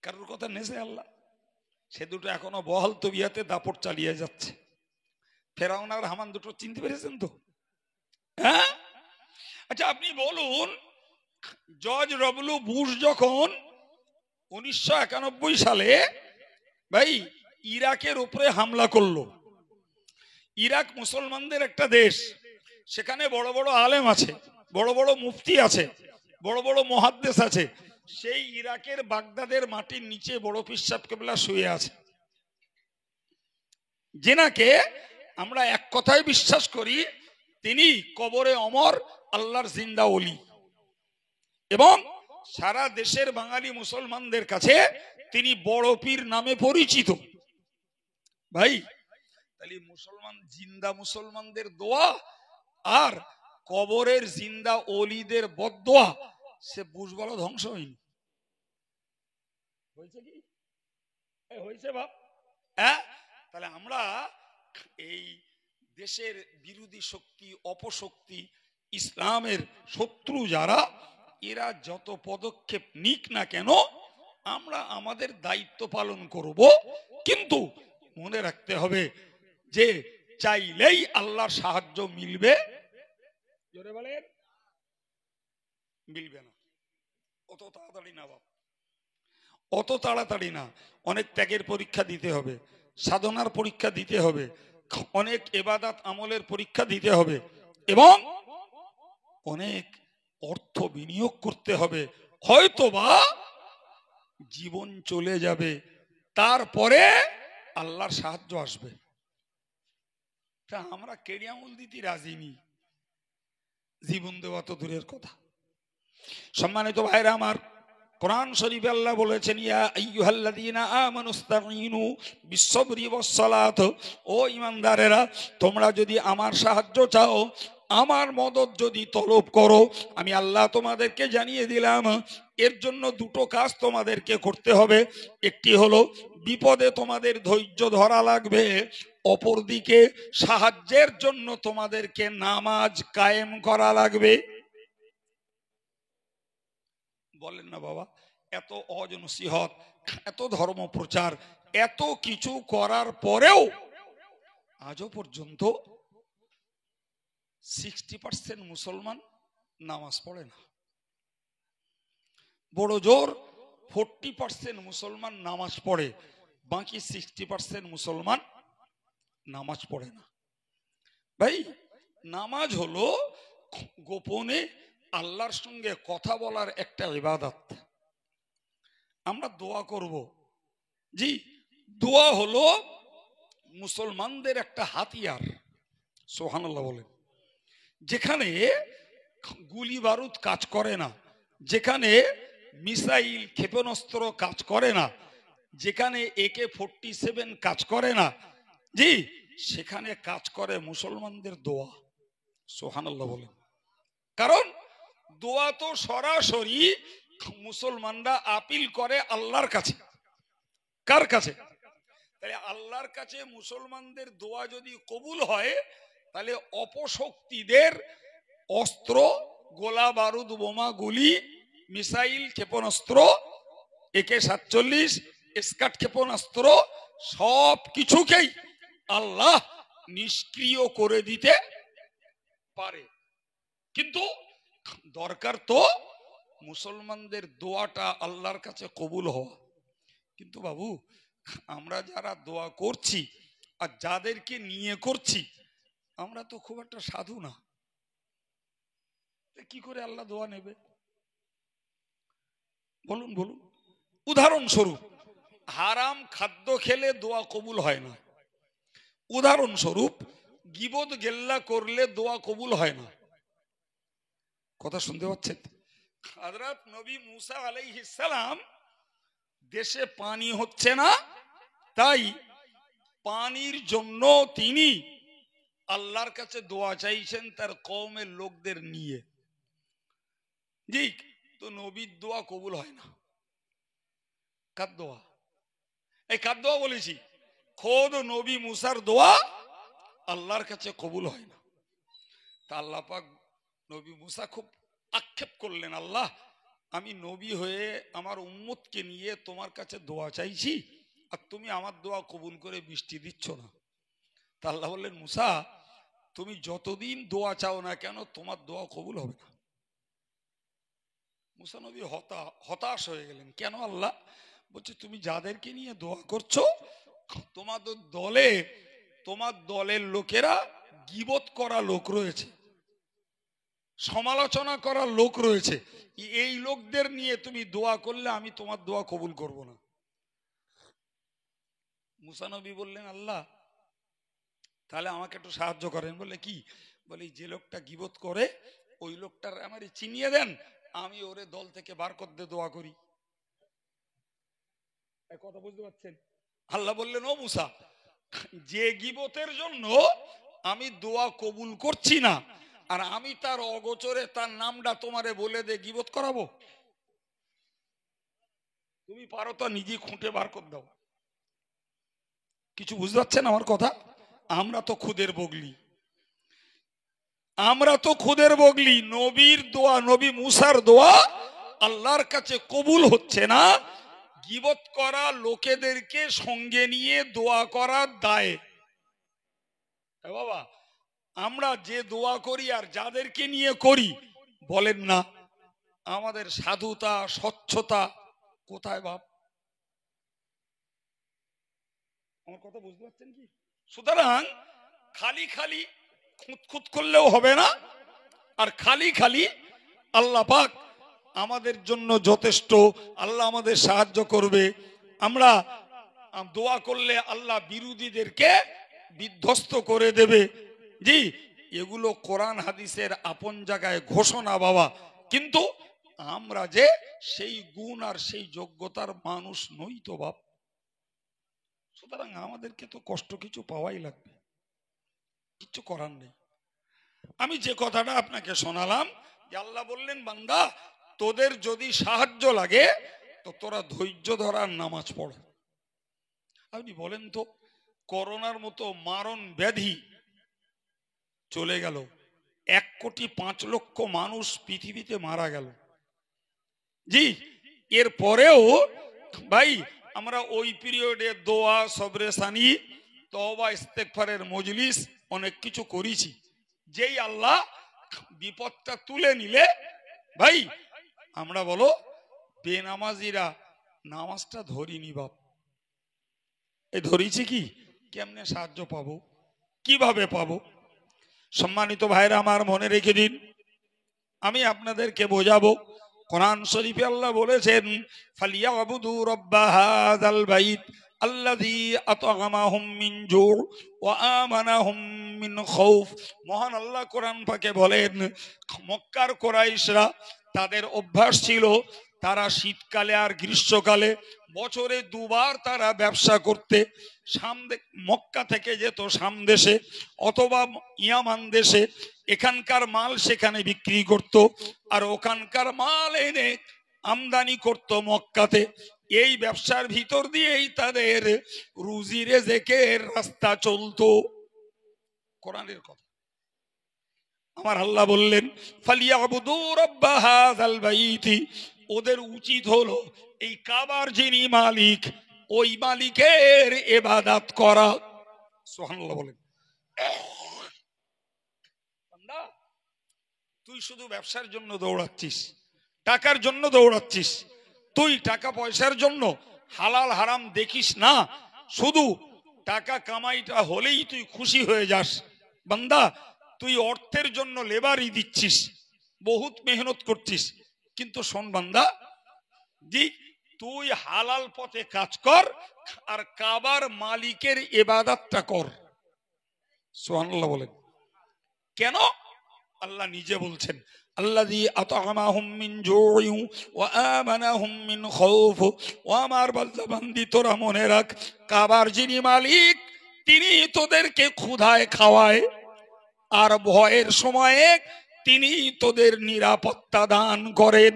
S1: কারোর কথা নেছে আল্লাহ? সে দুটো এখনো বহাল তবিয়াতে দাপট চালিয়ে যাচ্ছে। ফেরাউন আর হামান দুটো চিনতে পেরেছেন তো? হ্যাঁ। আচ্ছা আপনি বলুন, জর্জ ডব্লিউ বুশ যখন 1991 সালে ভাই ইরাকের উপরে হামলা করলো, ইরাক মুসলমানদের একটা দেশ, সেখানে বড় বড় আলেম আছে, বড় বড় মুফতি আছে, বড় বড় মুহাদ্দিস আছে। সেই ইরাকের বাগদাদের মাটির নিচে বড় পীর সাহেব কেবলা শুয়ে আছে, যেনাকে আমরা এক কথায় বিশ্বাস করি তিনি কবরে অমর, আল্লাহর জিন্দা ওলি, এবং সারা দেশের বাঙালি মুসলমানদের কাছে তিনি বড় পীর নামে পরিচিত। ভাই তাহলে মুসলমান, জিন্দা মুসলমানদের দোয়া আর কবরের জিন্দা ওলিদের বদদোয়া, সে বুঝবলো ধ্বংস হয়নি? হয়েছে কি? হয়েছে বাপ। হ্যাঁ, তাহলে আমরা এই দেশের বিরোধী শক্তি, অপশক্তি, ইসলামের শত্রু যারা, এরা যত পদক্ষেপ নিক না কেন, আমরা আমাদের দায়িত্ব পালন করব। কিন্তু মনে রাখতে হবে যে চাইলেই আল্লাহর সাহায্য মিলবে, জোরে বলেন, মিলবে না। অত তাড়াতাড়ি না বাবা, অত তাড়াতাড়ি না। অনেক ত্যাগের পরীক্ষা দিতে হবে, সাধনার পরীক্ষা দিতে হবে, অনেক ইবাদত আমলের পরীক্ষা দিতে হবে, এবং অনেক অর্থ বিনিয়োগ করতে হবে, হয়তোবা জীবন চলে যাবে, তারপরে আল্লাহর সাহায্য আসবে। তা আমরা কেড়ে আঙুল দিতে রাজি নি, জীবন দেওয়া তো দূরের কথা। সম্মানিত ভাইরা আমার, কোরআন শরীফে আল্লাহ বলেছেন, ইয়া আইয়ুহাল্লাযীনা আমানুস্তাঈনু বিসসবরি ওয়াসসালাত, ও ঈমানদারেরা তোমরা যদি আমার সাহায্য চাও, আমার মদদ যদি তলব করো, আমি আল্লাহ তোমাদেরকে জানিয়ে দিলাম এর জন্য দুটো কাজ তোমাদেরকে করতে হবে। একটি হলো বিপদে তোমাদের ধৈর্য ধরা লাগবে, অপরদিকে সাহায্যের জন্য তোমাদেরকে নামাজ কায়েম করা লাগবে। বলেন না বাবা, এত অজনসিহত, এত ধর্ম প্রচার, এত কিছু করার পরেও আজও পর্যন্ত 60% মুসলমান নামাজ পড়ে না। বড় জোর 40% মুসলমান নামাজ পড়ে, বাকি 60% মুসলমান নামাজ পড়ে না। ভাই, নামাজ হলো গোপনে আল্লাহর সঙ্গে কথা বলার একটা ইবাদত। আমরা দোয়া করব, জি, দোয়া হলো মুসলমানদের একটা হাতিয়ার। সুবহানাল্লাহ বলেন। যেখানে গুলি বারুদ কাজ করে না, যেখানে মিসাইল ক্ষেপণাস্ত্র কাজ করে না, যেখানে AK-47 কাজ করে না, জি, সেখানে কাজ করে মুসলমানদের দোয়া। সুবহানাল্লাহ বলেন। কারণ দোয়া তো সরাসরি মুসলমানরা আপিল করে আল্লাহর কাছে। কার কাছে? তাহলে আল্লাহর কাছে মুসলমানদের দোয়া যদি কবুল হয়, তাহলে অপশক্তিদের অস্ত্র, গোলা বারুদ, বোমা, গুলি, মিসাইল ক্ষেপণাস্ত্র, AK-47, স্কাট ক্ষেপণাস্ত্র, সব কিছুকেই আল্লাহ নিষ্ক্রিয় করে দিতে পারে। কিন্তু দরকার তো মুসলমানদের দোয়াটা আল্লাহর কাছে কবুল হওয়া। কিন্তু বাবু, আমরা যারা দোয়া করছি আর যাদেরকে নিয়ে করছি, আমরা তো খুব একটা সাধু না। কি করে আল্লাহ দোয়া নেবে? বলুন বলুন। উদাহরণস্বরূপ, হারাম খাদ্য খেলে দোয়া কবুল হয় না। উদাহরণস্বরূপ, গীবত গেল্লা করলে দোয়া কবুল হয় না। কথা শুনতে পাচ্ছেন? হযরত নবী মুসা আলাইহিস সালাম, দেশে পানি হচ্ছে না, তাই পানির জন্য তিনি আল্লাহর কাছে দোয়া চাইছেন তার কওমের লোকদের নিয়ে। জি, তো নবীর দোয়া কবুল হয় না। কার দোয়া? এই কার দোয়া বলেছি? খোদ নবী মুসার দোয়া আল্লাহর কাছে কবুল হয় না। তা আল্লাহ পাক নবী মুসা খুব আক্ষেপ করলেন, আল্লাহ, আমি নবী হয়ে আমার উম্মতকে নিয়ে তোমার কাছে দোয়া চাইছি, আর তুমি আমার দোয়া কবুল করে বৃষ্টি দিচ্ছ না। তা আল্লাহ বললেন, মুসা, তুমি যতদিন দোয়া চাও না কেন, তোমার দোয়া কবুল হবে না। মুসা নবী হতাশ হয়ে গেলেন। কেন আল্লাহ? বলছে, তুমি যাদেরকে নিয়ে দোয়া করছো, তোমাদের দলে, তোমার দলের লোকেরা গীবত করা লোক রয়েছে, সমালোচনা করার লোক রয়েছে। এই লোকদের নিয়ে তুমি দোয়া করলে আমি তোমার দোয়া কবুল করব না। মুসা নবী বললেন, আল্লাহ, তাহলে আমাকে একটু সাহায্য করেন। বলে, কি? বলে, যে লোকটা গীবত করে ওই লোকটার আমারে চিনিয়ে দেন, আমি ওরে দল থেকে বার করতে দোয়া করি। কথা বুঝতে পারছেন? আল্লাহ বললেন, ও মুসা, যে গীবতের জন্য আমি দোয়া কবুল করছি না, আর আমি তার অগোচরে তার নামটা তোমারে বলে দে গীবত করাবো? তুমি পারো তো নিজে খুঁটে বার করে দাও। কিছু বুঝতে পারছেন আমার কথা? আমরা তো খুদের বগলি, আমরা তো খুদের বগলি। নবীর দোয়া, নবী মুসার দোয়া আল্লাহর কাছে কবুল হচ্ছে না, গীবত করা লোকেদেরকে সঙ্গে নিয়ে দোয়া করার দায়ে। বাবা, আমরা যে দোয়া করি আর যাদেরকে নিয়ে করি, বলেন না আমাদের সাধুতা, স্বচ্ছতা কোথায় বাপ? আমার কথা বুঝতে পারছেন কি? সুতরাং খালি খালি খুঁতখুত করলেও হবে না, আর খালি খালি আল্লাহ পাক আমাদের জন্য যথেষ্ট, আল্লাহ আমাদের সাহায্য করবে। আমরা দোয়া করলে আল্লাহ বিরোধীদেরকে বিধ্বস্ত করে দেবে। জি, এগুলো কোরআন হাদিসের আপন জায়গায় ঘোষণা বাবা, কিন্তু আমরা যে সেই গুণ আর সেই যোগ্যতার মানুষ নই তো বাপ। সুতরাং আমাদেরকে তো কষ্ট কিছু পাওয়াই লাগবে, কিছু করার নেই। আমি যে কথাটা আপনাকে শোনালাম যে আল্লাহ বললেন, বান্দা তোদের যদি সাহায্য লাগে তো তোরা ধৈর্য ধরার নামাজ পড়। আপনি বলেন তো, করোনার মতো মারণ ব্যাধি চলে গেল, 1,05,00,000 মানুষ পৃথিবীতে মারা গেল। জি, এর পরেও ভাই আমরা ওই পিরিয়ডে দোয়া, সবরে সানি, তওবা, ইস্তেগফারের মজলিস অনেক কিছু করেছি। যেই আল্লাহ বিপদটা তুলে নিলে ভাই আমরা বলো বেনামাজিরা নামাজটা ধরিনি বাপ। এই ধরিছি কি, কেমনে সাহায্য পাবো, কিভাবে পাবো? সম্মানিত ভাইরা আমার, মনে রেখে দিন, আমি আপনাদেরকে বোঝাবো। কোরআন শরীফে আল্লাহ বলেছেন, ফালিয়াবুদু রাব্বা হাযাল বাইত আল্লাযী আত'আমাহুম মিন জু' ওয়া আমানাহুম মিন খাউফ। মহান আল্লাহ কোরআন পাকে বলেন, মক্কার কুরাইশরা তাদের অভ্যাস ছিল, তারা শীতকালে আর গ্রীষ্মকালে বছরে দুবার তারা ব্যবসা করতে মক্কা থেকে যেত সামদেশে অথবা ইয়ামান দেশে, এখানকার মাল সেখানে বিক্রি করত আর ওখানকার মাল এনে আমদানি করত মক্কাতে। এই ব্যবসার ভিতর দিয়েই তাদের রুজি রেজেকের রাস্তা চলতো। কোরআনের কথা। আমার আল্লাহ বললেন, ফালিয়াবুদু রাব্বা হাযাল বাইতি, ওদের উচিত হলো এই কাবার যিনি মালিক ওই মালিকের ইবাদত করা। সুবহানাল্লাহ বলেন। বান্দা তুই শুধু ব্যবসার জন্য দৌড়াচ্ছিস, টাকার জন্য দৌড়াচ্ছিস, তুই টাকা পয়সার জন্য হালাল হারাম দেখিস না, শুধু টাকা কামাইটা হলেই তুই খুশি হয়ে যাস। বান্দা তুই অর্থের জন্য লেবারই দিচ্ছিস, বহুত মেহনত করছিস, কিন্তু শোন বান্দা, জি তুই হালাল পথে কাজ কর আর কাবার মালিকের ইবাদতটা কর। সুবহানাল্লাহ বলেন। কেন? আল্লাহ নিজে বলছেন, আল্লাযী আত'আমাহুম মিন জু'ইন ওয়া আমানাহুম মিন খাউফ। ও আমার বান্দা বান্দি, তোরা মনে রাখ, কাবার যিনি মালিক তিনি তোদেরকে ক্ষুধায় খাওয়ায় আর ভয়ের সময়ে তিনি তোদের নিরাপত্তা দান করেন।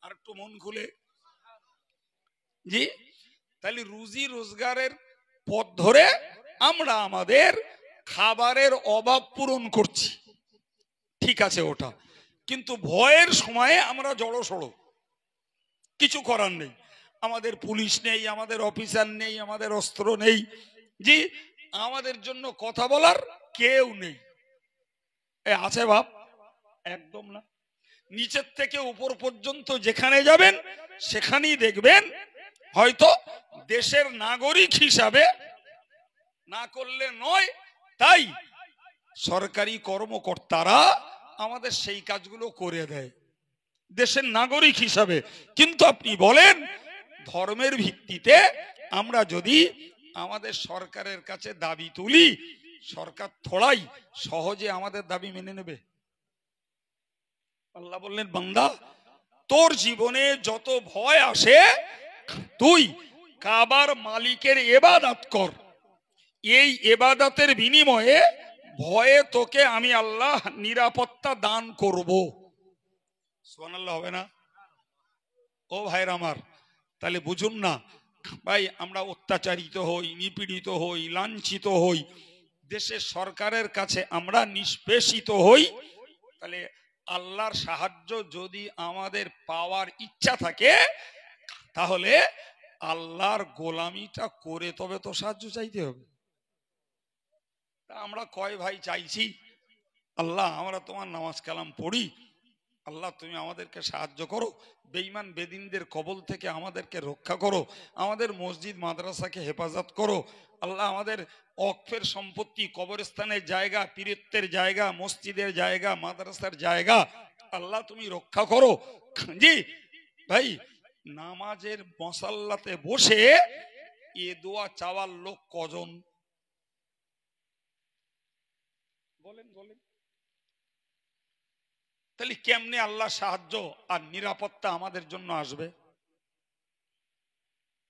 S1: আর একটু মন খুলে, জি তাহলে রুজি রোজগারের পথ ধরে আমরা আমাদের খাবারের অভাব পূরণ করছি, ঠিক আছে ওটা, কিন্তু ভয়ের সময়ে আমরা জড়সড়, কিছু করার নেই। আমাদের পুলিশ নেই, আমাদের অফিসার নেই, আমাদের অস্ত্র নেই, জি আমাদের জন্য কথা বলার কেউ নেই। আছে বাপ? একদম না। নিচের থেকে উপর পর্যন্ত যেখানে যাবেন সেখানেই দেখবেন হয়তো দেশের নাগরিক হিসাবে না করলে নয়, তাই সরকারি কর্মকর্তারা আমাদের সেই কাজগুলো করে দেয় দেশের নাগরিক হিসাবে। কিন্তু আপনি বলেন ধর্মের ভিত্তিতে আমরা যদি আমাদের সরকারের কাছে দাবি তুলি, সরকার থোড়াই সহজে আমাদের দাবি মেনে নেবে? আল্লাহ বললেন, বান্দা তোর জীবনে যত ভয় আসে তুই কাবার মালিকের ইবাদত কর, এই ইবাদতের বিনিময়ে ভয়ে তোকে আমি আল্লাহ নিরাপত্তা দান করব। সুবহানাল্লাহ হবে না? ও ভাইরা আমার, তাহলে বুঝুন না ভাই, আমরা অত্যাচারিত হই, নিপীড়িত হই, লাঞ্ছিত হই, দেশের সরকারের কাছে আমরা নিষ্পেষিত হই, তাহলে আল্লাহর সাহায্য যদি আমাদের পাওয়ার ইচ্ছা থাকে তাহলে আল্লাহর গোলামিটা করে তবে তো সাহায্য চাইতে হবে। আমরা কয় ভাই চাইছি, আল্লাহ আমরা তোমার নামাজ কালাম পড়ি, আল্লাহ তুমি আমাদেরকে সাহায্য করো, বেঈমান বেদিনদের কবল থেকে আমাদেরকে রক্ষা করো, আমাদের মসজিদ মাদ্রাসাকে হেফাজত করো, আল্লাহ আমাদের ওয়াকফের সম্পত্তি, কবরস্থানের জায়গা, পীরত্বের জায়গা, মসজিদের জায়গা, মাদ্রাসার জায়গা আল্লাহ তুমি রক্ষা করো। জি ভাই, নামাজের মসাল্লাতে বসে এ দোয়া চাওয়ার লোক কজন? বলেন বলেন। তাহলে কেমনে আল্লাহ সাহায্য আর নিরাপত্তা আমাদের জন্য আসবে?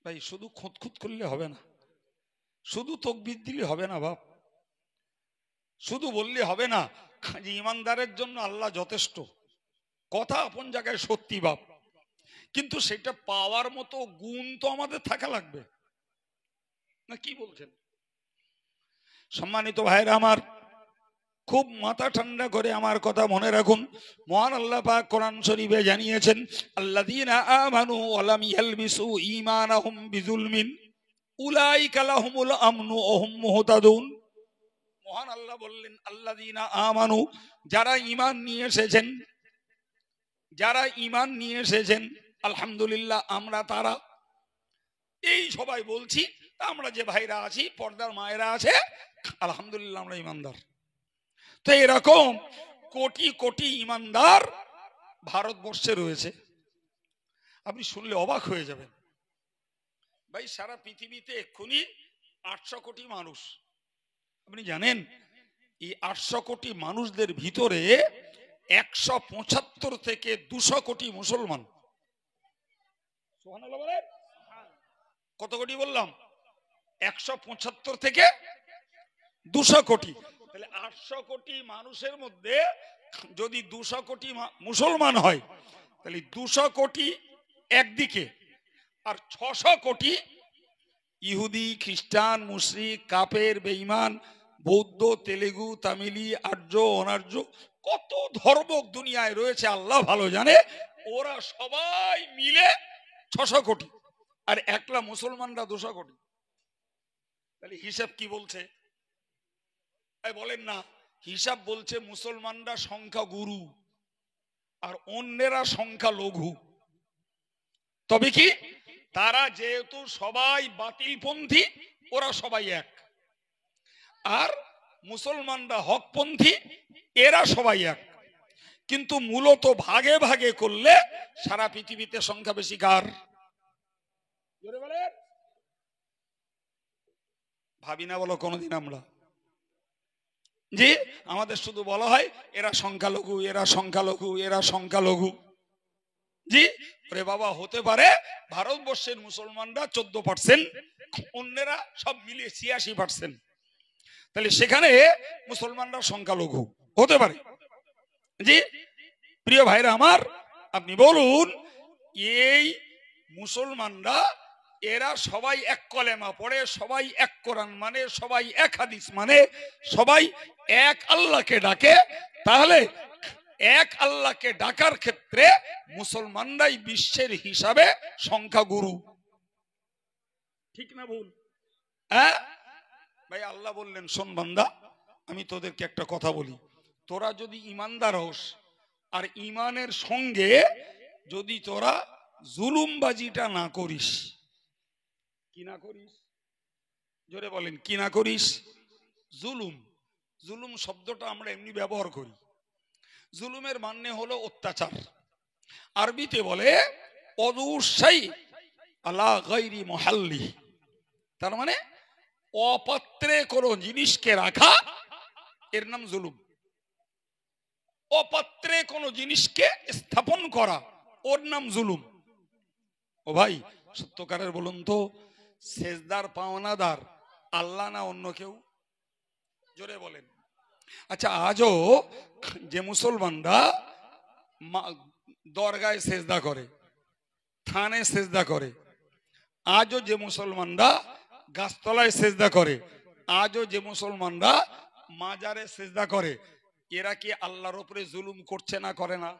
S1: ভাই শুধু খুঁতখুত করলে হবে না, শুধু তকবীর দিলে হবে না বাপ, শুধু বললে হবে না যে ইমানদারের জন্য আল্লাহ যথেষ্ট। কথা আপন জায়গায় সত্যি বাপ, কিন্তু সেটা পাওয়ার মতো গুণ তো আমাদের থাকা লাগবে না, কি বলছেন? সম্মানিত ভাইরা আমার, খুব মাথা ঠান্ডা করে আমার কথা মনে রাখুন। মহান আল্লাহ পাক কোরআন শরীফে জানিয়েছেন, আল্লাযীনা আমানু ওয়া লাম ইয়ালবিসু ঈমানাহুম বিযুলমিন উলাইকা লাহুমুল আমনু ওয়া হুম মুহতাদুন। মহান আল্লাহ বললেন, আল্লাযীনা আমানু, যারা ঈমান নিয়ে এসেছেন, যারা ঈমান নিয়ে এসেছেন, আলহামদুলিল্লাহ আমরা তারা, এই সবাই বলছি, আমরা যে ভাইরা আছি, পর্দার মায়েরা আছে, আলহামদুলিল্লাহ আমরা ঈমানদার। তো এরকম কোটি কোটি ঈমানদার ভারতবর্ষে রয়েছে। আপনি শুনলে অবাক হয়ে যাবেন ভাই, সারা পৃথিবীতে এক্ষুনি 800 কোটি মানুষ। আপনি জানেন এই 800 কোটি মানুষদের ভিতরে 175 থেকে 200 কোটি মুসলমান। সুবহানাল্লাহ বলেন। কত কোটি বললাম? 175 থেকে 200 কোটি। তাহলে 800 কোটি মানুষের মধ্যে যদি 200 কোটি মুসলমান হয়, তাহলে 200 কোটি একদিকে, আর 600 কোটি ইহুদি, খ্রিস্টান, মুশরিক, কাফের, বেঈমান, বৌদ্ধ, তেলেগু, তামিলি, আর্য, অনার্য, কত ধর্ম দুনিয়ায় রয়েছে আল্লাহ ভালো জানে। ওরা সবাই মিলে 600 কোটি, আর একলা মুসলমানরা 200 কোটি। তাহলে হিসাব কি বলছে? বলেন না, হিসাব বলছে মুসলমানরা সংখ্যা গুরু আর অন্যেরা সংখ্যা লঘু। তবে কি, তারা যেহেতু সবাই বাতিলপন্থী, ওরা সবাই এক, আর মুসলমানরা হকপন্থী, এরা সবাই এক। কিন্তু মূলত ভাগে ভাগে করলে সারা পৃথিবীতে সংখ্যা বেশি কার? ভাবি না বলো কোনোদিন আমরা যে আমাদের শুধু বলা হয় এরা সংখ্যালঘু, এরা সংখ্যালঘু, এরা সংখ্যালঘু। জি রে বাবা, হতে পারে ভারতবর্ষের মুসলমানরা 14%, অন্যরা সব মিলিয়ে 86%। তাহলে সেখানে মুসলমানরা সংখ্যালঘু হতে পারে। জি প্রিয় ভাইরা আমার, আপনি বলুন এই মুসলমানরা এরা সবাই এক কলেমা পড়ে, সবাই এক কোরআন মানে, সবাই এক হাদিস মানে, সবাই এক আল্লাহকে ডাকে, তাহলে এক আল্লাহকে ডাকার ক্ষেত্রে মুসলমানরাই বিশ্বের হিসাবে সংখ্যাগুরু। ঠিক না ভুল? হ্যাঁ ভাই, আল্লাহ বললেন, শোন বান্দা, আমি তোদেরকে একটা কথা বলি, তোরা যদি ইমানদার হোস আর ইমানের সঙ্গে যদি তোরা জুলুমবাজিটা না করিস। কি না করিস? জোরে বলেন, কি না করিস? জুলুম। জুলুম শব্দটা আমরা এমনি ব্যবহার করি, জুলুমের মানে হলো অত্যাচার। আরবিতে বলে অদুসাই আলা গায়রি মুহাল্লি, তার মানে অপাত্রে কোনো জিনিসকে রাখা, এর নাম জুলুম। অপাত্রে কোনো জিনিসকে স্থাপন করা, ওর নাম জুলুম। ও ভাই সত্যকারের বলুন তো, সেজদার পাওনাদার আল্লাহ না অন্য কেউ? জোরে বলেন। আচ্ছা, আজও যে মুসলমানরা দরগায় সেজদা করে, থানে সেজদা করে, আজও যে মুসলমানরা গাছতলায় সেজদা করে, আজও যে মুসলমানরা মাজারে সেজদা করে, এরা কি আল্লাহর উপরে জুলুম করছে না করে না?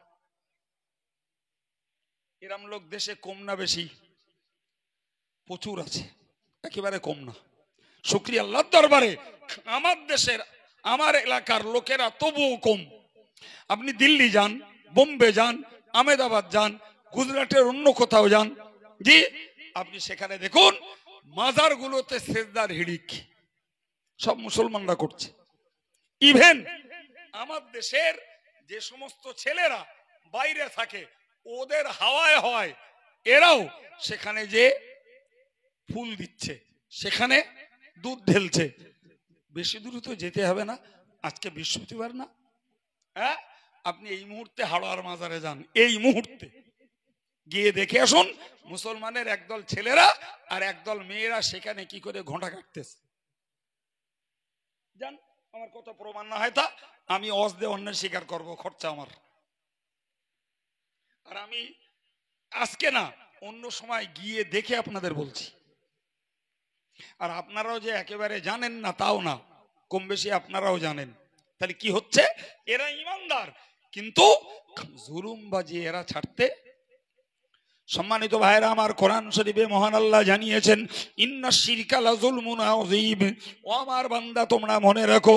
S1: এরম লোক দেশে কম না বেশি? প্রচুর আছে, একেবারে কম না। শুকরিয়া আল্লাহর দরবারে আমার দেশের, আমার এলাকার লোকেরা তবুও কম। আপনি দিল্লি যান, বোম্বে যান, আহমেদাবাদ যান, গুজরাটের অন্য কোথাও যান, জি আপনি সেখানে দেখুন মাজারগুলোতে সেজদার হিড়িক সব মুসলমানরা করছে। ইভেন আমার দেশের যে সমস্ত ছেলেরা বাইরে থাকে, ওদের হাওয়ায় হয়, এরাও সেখানে যে ফুল দিচ্ছে, সেখানে দুধ ঢেলছে। বেশি দূর তো যেতে হবে না, আজকে বৃহস্পতিবার না, হ্যাঁ, আপনি এই মুহূর্তে হাওড়ার মাজারে যান, এই মুহূর্তে গিয়ে দেখে আসুন মুসলমানের একদল ছেলেরা আর একদল মেয়েরা সেখানে কি করে ঘোঁটা কাটতেছে। জান, আমার কথা প্রমাণ না হয় তা আমি অজদে অন্যের স্বীকার করব, খরচা আমার। আর আমি আজকে না, অন্য সময় গিয়ে দেখে আপনাদের বলছি। আর আপনারাও যে একেবারে জানেন না তাও না, কম বেশি আপনারাও জানেন। তাহলে কি হচ্ছে, এরা ইমানদার কিন্তু জুলুমবাজি এরা ছাড়তে। সম্মানিত ভাইরা আমার, কোরআন শরীফে মহান আল্লাহ জানিয়েছেন, ইন্নাশ শিরকা লাযুলমুন আযীম। ও আমার বান্দা, তোমরা মনে রাখো,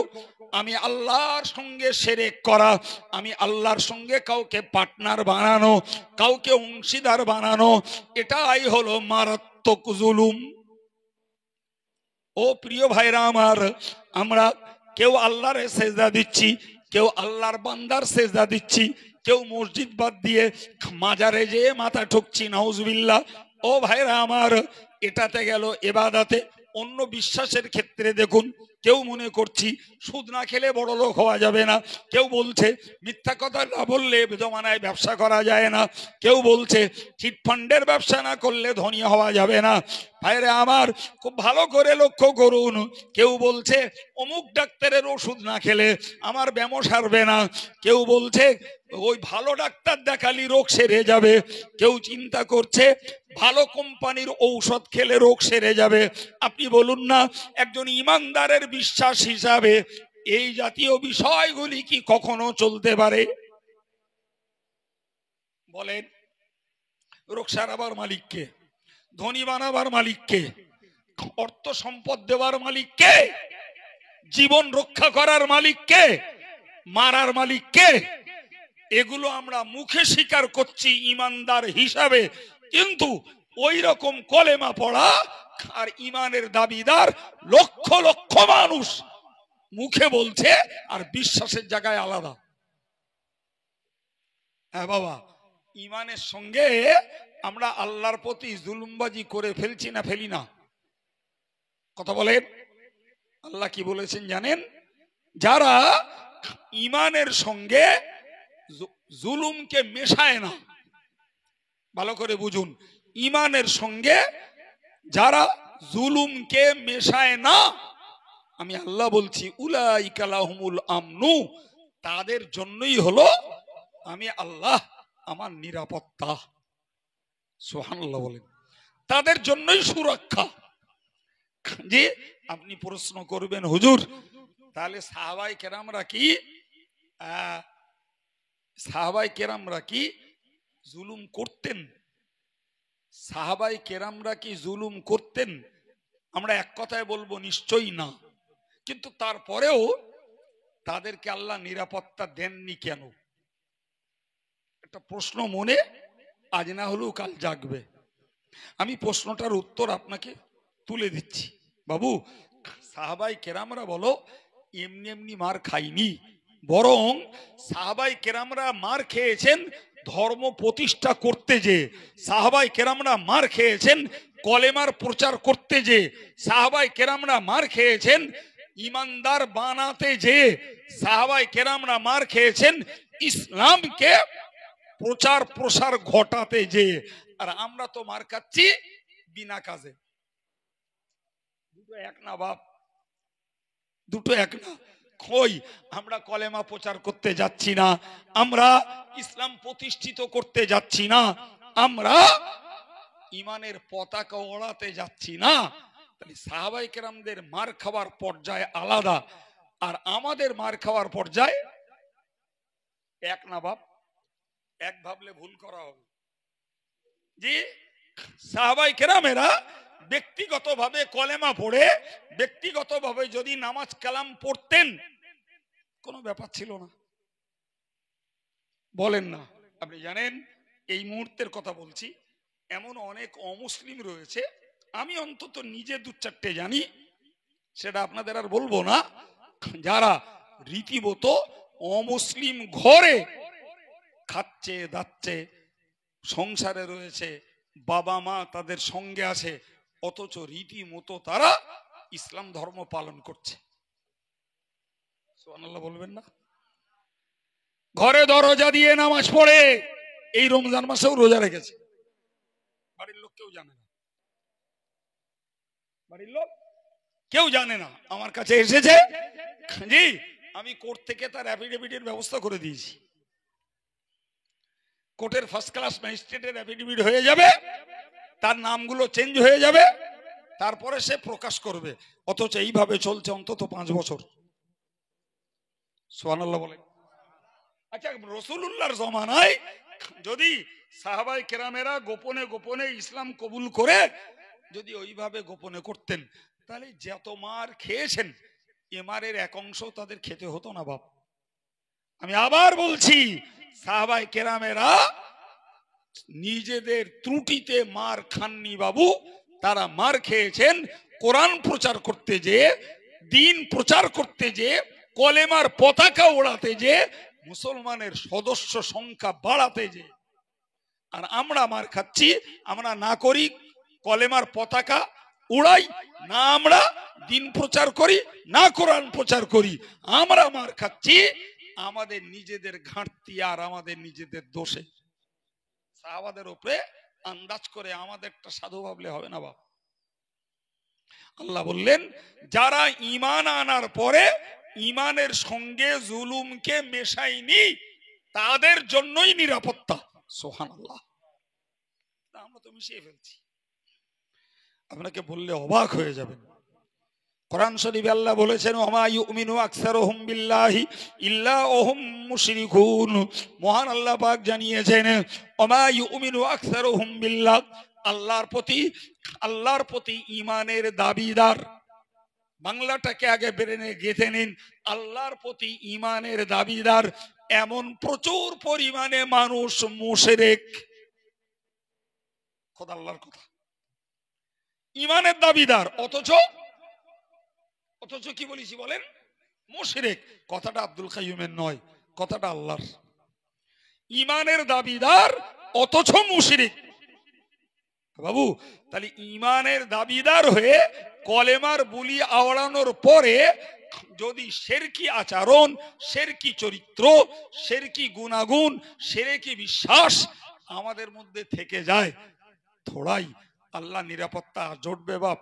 S1: আমি আল্লাহর সঙ্গে শিরক করা, আমি আল্লাহর সঙ্গে কাউকে পার্টনার বানানো, কাউকে অংশীদার বানানো, এটাই হলো মারাত্মক জুলুম। ও প্রিয় ভাইরা আমার, আমরা কেউ আল্লাহর সেজদা দিচ্ছি, কেউ আল্লাহর বান্দার সেজদা দিচ্ছি, কেউ মসজিদ বাদ দিয়ে মাজারে যেয়ে মাথা ঠুকছি, নাউজুবিল্লাহ। ও ভাইরা আমার, এটাতে গেল ইবাদতে। অন্য বিশ্বাসের ক্ষেত্রে দেখুন, কেউ মনে করছি সুদ না খেলে বড় লোক হওয়া যাবে না, কেউ বলছে মিথ্যা কথা না বললে জমানায় ব্যবসা করা যায় না, কেউ বলছে চিটফান্ডের ব্যবসা না করলে ধনী হওয়া যাবে না। ভাইরে আমার, খুব ভালো করে লক্ষ্য করুন, কেউ বলছে অমুক ডাক্তারের ওষুধ না খেলে আমার ব্যামো সারবে না, কেউ বলছে ওই ভালো ডাক্তার দেখালি রোগ সেরে যাবে, কেউ চিন্তা করছে ভালো কোম্পানির ঔষধ খেলে রোগ সেরে যাবে। আপনি বলুন না, একজন ইমানদারের বিশ্বাস হিসাবে এই জাতীয় বিষয়গুলি কি কখনো চলতে পারে? বলেন, রোগ সারাবার মালিককে, ধনী বানাবার মালিককে, অর্থ সম্পদ দেওয়ার মালিককে, জীবন রক্ষা করার মালিককে, মারার মালিককে। এগুলো আমরা মুখে স্বীকার করছি ইমানদার হিসাবে, কিন্তু ওই রকম কলেমা পড়া আর ইমানের দাবিদার লক্ষ লক্ষ মানুষ মুখে বলছে আর বিশ্বাসের জায়গায় আলাদা। হ্যাঁ বাবা, ইমানের সঙ্গে আমরা আল্লাহর প্রতি জুলুমবাজি করে ফেলছি না ফেলি না? কথা বলেন। আল্লাহ কি বলেছেন জানেন? যারা ইমানের সঙ্গে জুলুমকে মেশায় না, ভালো করে বুঝুন, ইমানের সঙ্গে যারা জুলুমকে মেশায় না, আমি আল্লাহ বলছি উলাইকা লাহুমুল আমনু, তাদের জন্যই হলো আমি আল্লাহ আমার নিরাপত্তা। সুবহানাল্লাহ বলেন, তাদের জন্যই সুরক্ষা। যে আপনি প্রশ্ন করবেন, হুজুর তাহলে সাহাবাই কেরামরা কি জুলুম করতেন? সাহাবাই কেরামরা কি জুলুম করতেন? আমরা এক কথায় বলবো নিশ্চয়ই না। কিন্তু তারপরেও তাদেরকে আল্লাহ নিরাপত্তা দেননি কেন? একটা প্রশ্ন মনে আজ না হলেও কাল জাগবে। আমি প্রশ্নটার উত্তর আপনাকে তুলে দিচ্ছি। বাবু, সাহাবাই কেরামরা বলো এমনি এমনি মার খাইনি, বরং সাহাবাই কেরামরা মার খেয়েছেন ধর্ম প্রতিষ্ঠা করতে যে, সাহাবাই কেরামরা মার খেয়েছেন কলেমার প্রচার করতে যে, সাহাবাই কেরামরা মার খেয়েছেন ইমানদার বানাতে যে, সাহাবাই কেরামরা মার খেয়েছেন ইসলামকে প্রচার প্রসার ঘটাতে যে। আর আমরা তো মার খাচ্ছি বিনা কাজে। দুটো এক না বাপ, দুটো এক না। কই, আমরা কলেমা প্রচার করতে যাচ্ছি না, আমরা ইসলাম প্রতিষ্ঠিত করতে যাচ্ছি না, আমরা ইমানের পতাকা ওড়াতে যাচ্ছি না। তাহলে সাহাবাই কেরামদের মার খাওয়ার পর্যায়ে আলাদা, আর আমাদের মার খাওয়ার পর্যায়ে এক না বাপ? এক ভাবলে ভুল করা হবে। যে সাহাবাই কেরামেরা ব্যক্তিগতভাবে কলেমা পড়ে, ব্যক্তিগতভাবে যদি নামাজ কালাম পড়তেন, কোনো ব্যাপার ছিল না। বলেন না? আপনি জানেন, এই মুহূর্তের কথা বলছি, এমন অনেক অমুসলিম রয়েছে, আমি অন্তত নিজে দু চারটে জানি, সেটা আপনাদের আর বলবো না, যারা রীতিমতো অমুসলিম ঘরে খাচ্ছে দাচ্ছে, সংসারে রয়েছে, বাবা মা তাদের সঙ্গে আছে, অথচ রীতিমতো তারা ইসলাম ধর্ম পালন করছে। সুবহানাল্লাহ বলবেন না? ঘরে দরজা দিয়ে নামাজ পড়ে, এই রমজান মাসেও রোজা রেখেছে, বাড়ির লোক কেউ জানে না, বাড়ির লোক কেউ জানে না। আমার কাছে এসেছে, জি আমি কোর্ট থেকে তার অ্যাফিডেভিটের ব্যবস্থা করে দিয়েছি। কোর্টের ফার্স্ট ক্লাস ম্যাজিস্ট্রেটের অ্যাফিডেভিট হয়ে যাবে, তার নামগুলো চেঞ্জ হয়ে যাবে, তারপরে সে প্রকাশ করবে। অথচ এইভাবে চলছে অন্তত 5 বছর। সুবহানাল্লাহ বলেন। আচ্ছা, রাসূলুল্লাহর জমানায় যদি সাহাবায়ে কেরামেরা গোপনে গোপনে ইসলাম কবুল করে যদি ওইভাবে গোপনে করতেন, তাহলে যত মার খেয়েছেন এ মারের এক অংশ তাদের খেতে হতো না বাপ। আমি আবার বলছি, সাহাবায়ে কেরামেরা নিজেদের ত্রুটিতে মার খাননি বাবু, তারা মার খেয়েছেন কোরআন প্রচার করতে যে, দিন প্রচার করতে যে, কলেমার পতাকা ওড়াতে যে, মুসলমানের সদস্য সংখ্যা বাড়াতে যে। আর আমরা মার খাচ্ছি, আমরা না করি কলেমার পতাকা উড়াই, না আমরা দিন প্রচার করি, না কোরআন প্রচার করি। আমরা মার খাচ্ছি আমাদের নিজেদের ঘাটতি আর আমাদের নিজেদের দোষে। সাহাবাদের উপরে আন্দাজ করে আমাদেরটা সাধু ভাবলে হবে না বাপ। আল্লাহ বললেন, যারা ঈমান আনার পরে ঈমানের সঙ্গে জুলুমকে মেশায়নি তাদের জন্যই নিরাপত্তা। সুবহানাল্লাহ। আমরা তো মিশিয়ে ফেলছি, আপনাকে বললে অবাক হয়ে যাবেন। কোরআন শরীফে আল্লাহ বলেছেন, ওমা ইউমিনু আকসারুহুম বিল্লাহি ইল্লা ওহুম মুশরিকুন। মহান আল্লাহ পাক জানিয়েছেন, ওমা ইউমিনু আকসারুহুম বিল্লাহ, আল্লাহর প্রতি ঈমানের দাবিদার, বাংলাটাকে আগে ব্রেনে গেঁথে নিন, আল্লাহর প্রতি ঈমানের দাবিদার এমন প্রচুর পরিমাণে মানুষ মুশরিক। খোদা আল্লাহর কথা, ঈমানের দাবিদার, অথচ কি বলেছি বলেন? মুশরিক। কথাটা আব্দুল কাইয়ুমের নয়, কথাটা আল্লাহর। ঈমানের দাবিদার অথচ মুশরিক। বাবু, তাহলে ঈমানের দাবিদার হয়ে কলেমার বুলি আওড়ানোর পরে যদি শিরকি আচরণ, শিরকি চরিত্র, শিরকি গুণাগুণ, শিরকি বিশ্বাস আমাদের মধ্যে থেকে যায়, থোড়াই আল্লাহ নিরাপত্তা জুটবে বাপ?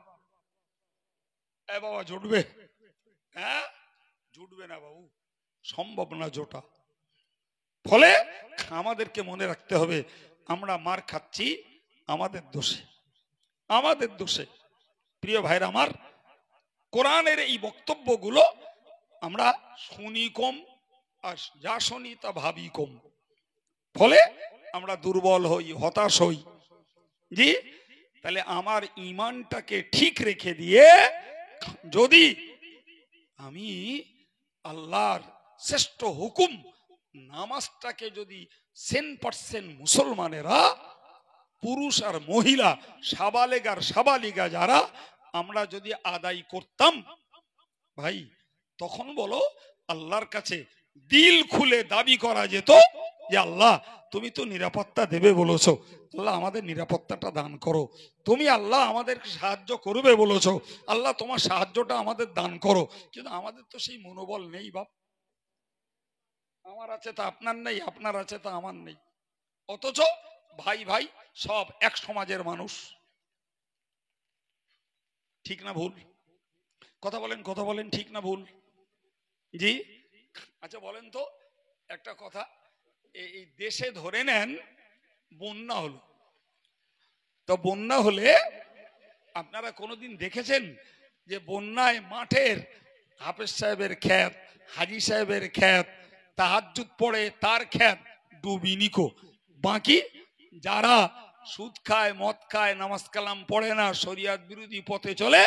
S1: এ বাবা জুটবে? হ্যাঁ, জুটবে না বাবু, সম্ভব না জোটা। ফলে আমাদেরকে মনে রাখতে হবে, আমরা মার খাচ্ছি আমাদের দোষে, আমাদের দোষে। প্রিয় ভাইরা আমার, কোরআনের এই বক্তব্যগুলো আমরা শুনি কম, আর যা শুনি তা ভাবি কম। ফলে আমরা দুর্বল হই, হতাশ হই। জি, তাহলে আমার ঈমানটাকে ঠিক রেখে দিয়ে যদি আমি আল্লাহর শ্রেষ্ঠ হুকুম নামাজটাকে যদি 100% মুসলমানেরা, পুরুষ আর মহিলা, সাবালেগ আর সাবালিগা যারা, আমরা যদি আদায় করতাম ভাই, তখন বলো আল্লাহর কাছে দিল খুলে দাবি করা যেত যে আল্লাহ তুমি তো নিরাপত্তা দেবে বলেছো, আল্লাহ আমাদের নিরাপত্তাটা দান করো। তুমি আল্লাহ আমাদের সাহায্য করবে বলেছো, আল্লাহ তোমার সাহায্যটা আমাদের দান করো। কিন্তু আমাদের তো সেই মনোবল নেই বাপ। আমার আছে তা আপনার নেই, আপনার আছে তা আমার নেই। অথচ ভাই ভাই সব এক সমাজের মানুষ। ঠিক না ভুল? কথা বলেন, কথা বলেন, ঠিক না ভুল? জি। আচ্ছা বলেন তো একটা কথা, এই দেশে ধরে নেন বন্যা হলো, তো বন্যা হলে আপনারা কোনোদিন দেখেছেন যে বন্যায় মাঠের হাফেজ সাহেবের ক্ষেত, হাজি সাহেবের ক্ষেত, তাহাজ্জুদ পড়ে তার ক্ষেত ডুবিনিকো, বাকি যারা সুদ খায়, মদ খায়, নামাজ কালাম পড়ে না, শরিয়াত বিরোধী পথে চলে,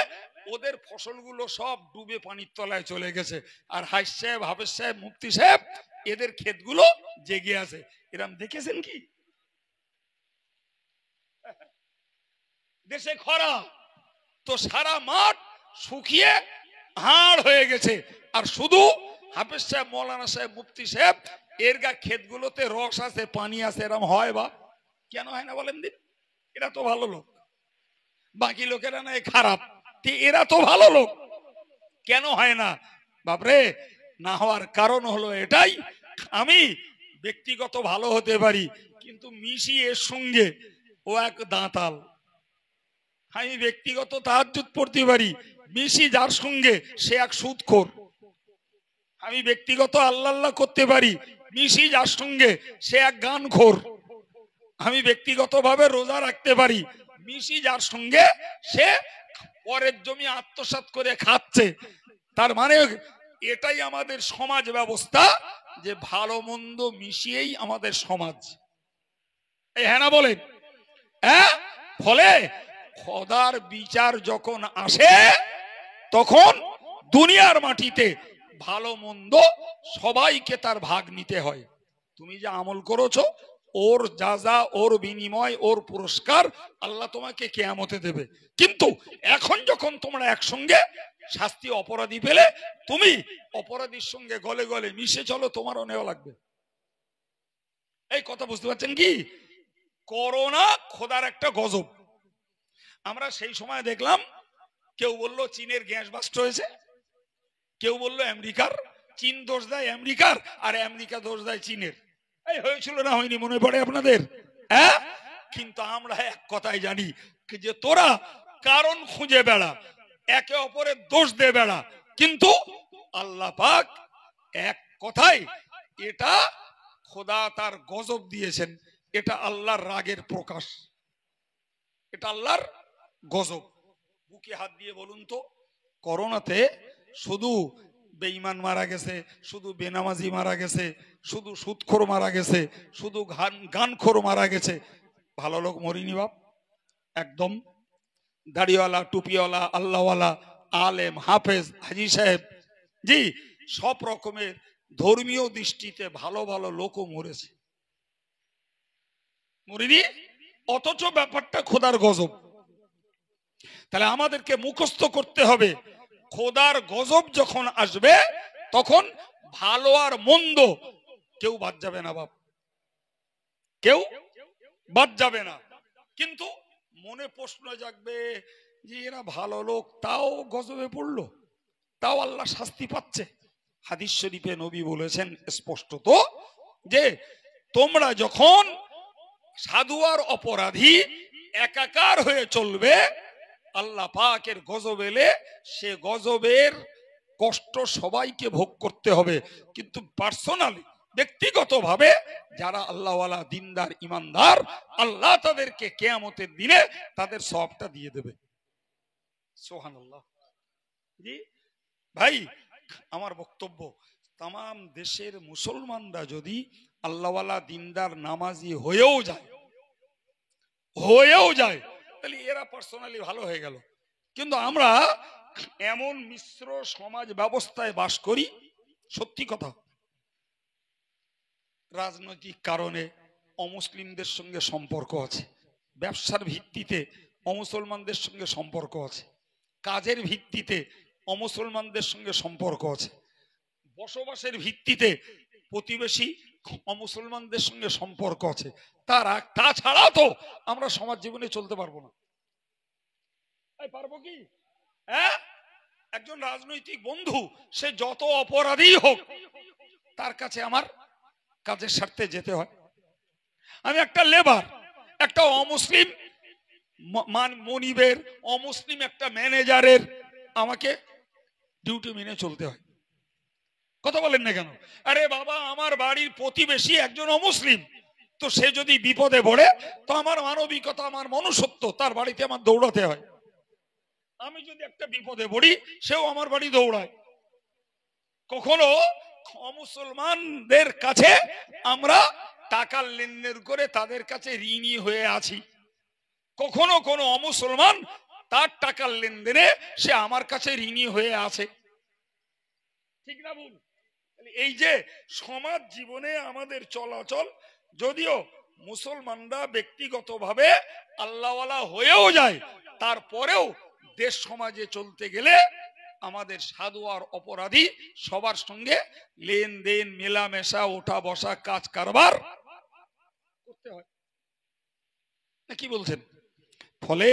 S1: ওদের ফসলগুলো সব ডুবে পানির তলায় চলে গেছে। আর হাজি সাহেব, হাফেজ সাহেব, মুফতি সাহেব, এদের ক্ষেতগুলো জেগে আছে। এরম দেখেছেন কি? দেশে খরা, তো সারা মাঠ শুকিয়ে হাড় হয়ে গেছে, আর শুধু হাফেজ সাহেব, মৌলানা সাহেব, মুফতি সাহেব এর গা ক্ষেতগুলোতে রস আছে, পানি আছে, এরম হয় বা কেন হয় না বলেন দিন? এরা তো ভালো লোক, বাকি লোকেরা নাই খারাপ, এরা তো ভালো লোক, কেন হয় না বাপরে? না হওয়ার কারণ হলো এটাই, আমি ব্যক্তিগত ভালো হতে পারি কিন্তু মিশি এর সঙ্গে ও এক দাঁতাল। আমি ব্যক্তিগত তাহাজ্জুদ পড়তে পারি, মিশি যার সঙ্গে সে এক সুদখোর। আমি ব্যক্তিগত আল্লাহ আল্লাহ করতে পারি, মিশি যার সঙ্গে সে এক গানখোর। আমি ব্যক্তিগতভাবে রোজা রাখতে পারি, মিশি যার সঙ্গে সে পরের জমি আত্মসাৎ করে খাচ্ছে। তার মানে এটাই আমাদের সমাজ ব্যবস্থা, যে ভালো মন্দ মিশিয়েই আমাদের সমাজ। এই হ্যাঁ না বলেন? হ্যাঁ। ফলে খোদার বিচার যখন আসে তখন দুনিয়ার মাটিতে ভালো মন্দ সবাইকে তার ভাগ নিতে হয়। তুমি যে আমল করেছো ওর যাজা, ওর বিনিময়, ওর পুরস্কার আল্লাহ তোমাকে কিয়ামতে দেবে। কিন্তু এখন যখন তোমরা একসঙ্গে শাস্তি অপরাধী পেলে, তুমি অপরাধীর সঙ্গে গলে গলে মিশে চলো, তোমারও নেওয়া লাগবে। এই কথা বুঝতে পারছেন কি? করোনা খোদার একটা গজব। আমরা সেই সময় দেখলাম, কেউ বললো চীনের গ্যাস বাস্ট হয়েছে, কেউ বললো আমেরিকার। চীন দোষ দেয় আমেরিকার, আর আমেরিকা দোষ দেয় চীনের। এই হয়েছিল না হয়নি মনে পড়ে আপনাদের? হ্যাঁ। কিন্তু আমরা এক কথাই জানি যে তোরা কারণ খুঁজে বেড়া, একে অপরের দোষ দে বেড়া, কিন্তু আল্লাহ পাক এক কথাই এটা খোদা তার গজব দিয়েছেন, এটা আল্লাহর রাগের প্রকাশ, এটা আল্লাহর গজব। বুকে হাত দিয়ে বলুন তো, করোনাতে শুধু বেঈমান মারা গেছে, শুধু বেনামাজি মারা গেছে, শুধু সুদখোর মারা গেছে, শুধু গানখোর মারা গেছে, ভালো লোক মরিনি বাপ। একদম দাড়িওয়ালা, টুপিওয়ালা, আল্লাহওয়ালা, আলেম, হাফেজ, হাজি সাহেব, জি সব রকমের ধর্মীয় দৃষ্টিতে ভালো ভালো লোকও মরেছে, মরিনি। অথচ ব্যাপারটা খোদার গজব। তাহলে আমাদেরকে মুখস্থ করতে হবে, খোদার গজব যখন আসবে তখন ভালো আর মন্দ কেউ বাদ যাবে না বাপ, কেউ বাদ যাবে না। কিন্তু মনে প্রশ্ন জাগবে যে এরা ভালো লোক, তাও গজবে পড়লো, তাও আল্লাহ শাস্তি পাচ্ছে। হাদিস শরীফে নবী বলেছেন স্পষ্টত যে তোমরা যখন সাধু আর অপরাধী একাকার হয়ে চলবে, আল্লাহ পাকের গজব এলে সে গজবের কষ্ট সবাইকে ভোগ করতে হবে। কিন্তু পার্সোনালি, ব্যক্তিগতভাবে যারা আল্লাহওয়ালা, দিনদার, ইমানদার, আল্লাহ তাদেরকে কিয়ামতের দিনে তাদের সওয়াবটা দিয়ে দেবে। সুবহানাল্লাহ। জি ভাই, আমার বক্তব্য, তাম দেশের মুসলমানরা যদি আল্লাহওয়ালা, দিনদার, নামাজি হয়েও যায় তাহলে এরা পার্সোনালি ভালো হয়ে গেল। কিন্তু আমরা এমন মিশ্র সমাজ ব্যবস্থায় বাস করি, সত্যি কথা, রাজনৈতিক কারণে অমুসলিমদের সঙ্গে সম্পর্ক আছে, ব্যবসার ভিত্তিতে অমুসলমানদের সঙ্গে সম্পর্ক আছে, কাজের ভিত্তিতে অমুসলমানদের সঙ্গে সম্পর্ক আছে, বসবাসের ভিত্তিতে প্রতিবেশী অমুসলমানদের সঙ্গে সম্পর্ক আছে। তাছাড়া তো আমরা সমাজ জীবনে চলতে পারবো না। পারবো কি? হ্যাঁ, একজন রাজনৈতিক বন্ধু সে যত অপরাধী হোক, তার কাছে আমার কাজের স্বার্থে যেতে হয়। আমি একটা লেবার, একটা অমুসলিম মনিবের, অমুসলিম একটা ম্যানেজারের আমাকে ডিউটি মেনে চলতে হয়। কথা বলেন না কেন? আরে বাবা, আমার বাড়ির প্রতিবেশী একজন অমুসলিম, তো সে যদি বিপদে পড়ে তো আমার মানবিকতা, আমার মনুষ্যত্ব, তার বাড়িতে আমার দৌড়াতে হয়। আমি যদি একটা বিপদে পড়ি, সেও আমার বাড়ি দৌড়ায়। কখনো অমুসলমানদের কাছে আমরা টাকার লেনদেন করে তাদের কাছে ঋণী হয়ে আছি, কখনো কোনো অমুসলমান তার টাকার লেনদেনে সে আমার কাছে ঋণী হয়ে আছে। ঠিক না ভুল? এই যে সমাজ জীবনে আমাদের চলাচল, যদিও মুসলমানরা ব্যক্তিগতভাবে আল্লাহওয়ালা হয়েও যায়, তারপরেও দেশ সমাজে চলতে গেলে আমাদের সাধু আর অপরাধী সবার সঙ্গে লেনদেন মেলামেশা ওঠা বসা কাজ কারবার করতে হয় না, কি বলছেন? ফলে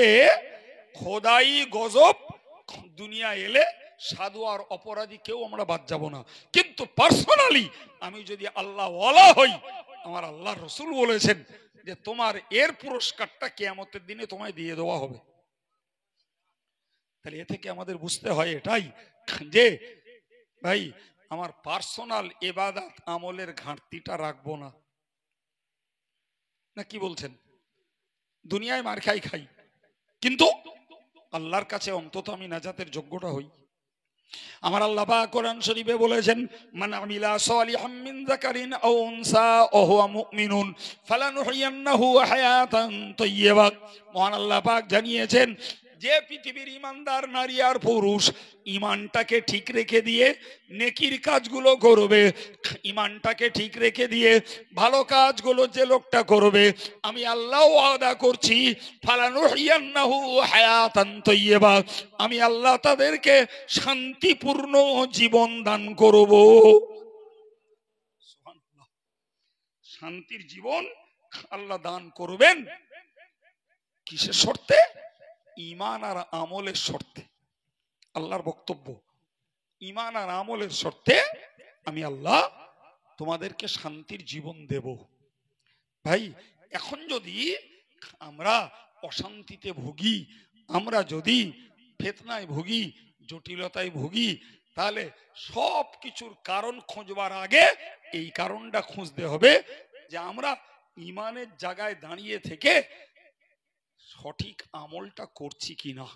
S1: খোদাই গজব দুনিয়া এলে সাধু আর অপরাধী কেউ আমরা বাদ যাব না। কিন্তু পার্সোনালি আমি যদি আল্লাহ ওয়ালা হই, আমার আল্লাহ রসুল বলেছেন যে তোমার এর পুরস্কারটা কিয়ামতের দিনে তোমায় দিয়ে দেওয়া হবে। তাহলে এ থেকে আমাদের বুঝতে হয় এটাই যে ভাই আমার পার্সোনাল ইবাদত আমলের ঘাটতিটা রাখবো না, না কি বলছেন? দুনিয়ায় মার খাই খাই, কিন্তু আল্লাহর কাছে অন্তত আমি নাজাতের যোগ্যটা হই। আমার আল্লাহ পাক কোরআন শরীফে বলেছেন, মান আমিলা সালিহাম মিন যাকারিন আও উনসা ওয়া হুয়া মুমিনুন ফালানুহইয়ান্নাহু হায়াতান তাইয়্যিবা। মহান আল্লাহ পাক জানিয়েছেন, যে পৃথিবীর ইমানদার নারী আর পুরুষ ইমানটাকে ঠিক রেখে দিয়ে নেকির কাজগুলো করবে, ইমানটাকে ঠিক রেখে দিয়ে ভালো কাজগুলো যে লোকটা করবে, আমি আল্লাহ ওয়াদা করছি ফালানুহইয়ান্নাহু হায়াতান তাইয়্যিবা, আমি আল্লাহ তাদেরকে শান্তিপূর্ণ জীবন দান করব। সুবহানাল্লাহ, শান্তির জীবন আল্লাহ দান করবেন কিসের শর্তে? ঈমান আর আমলের শর্তে। আল্লাহর বক্তব্য, ঈমান আর আমলের শর্তে আমি আল্লাহ তোমাদেরকে শান্তির জীবন দেব। ভাই এখন যদি আমরা অশান্তিতে ভুগি, আমরা যদি ফিতনায় ভুগি, জটিলতায় ভুগি, তাহলে সব কিছুর কারণ খুঁজবার আগে এই কারণটা খুঁজতে হবে যে আমরা ঈমানের জায়গায় দাঁড়িয়ে থেকে সঠিক আমলটা করছি কিনা।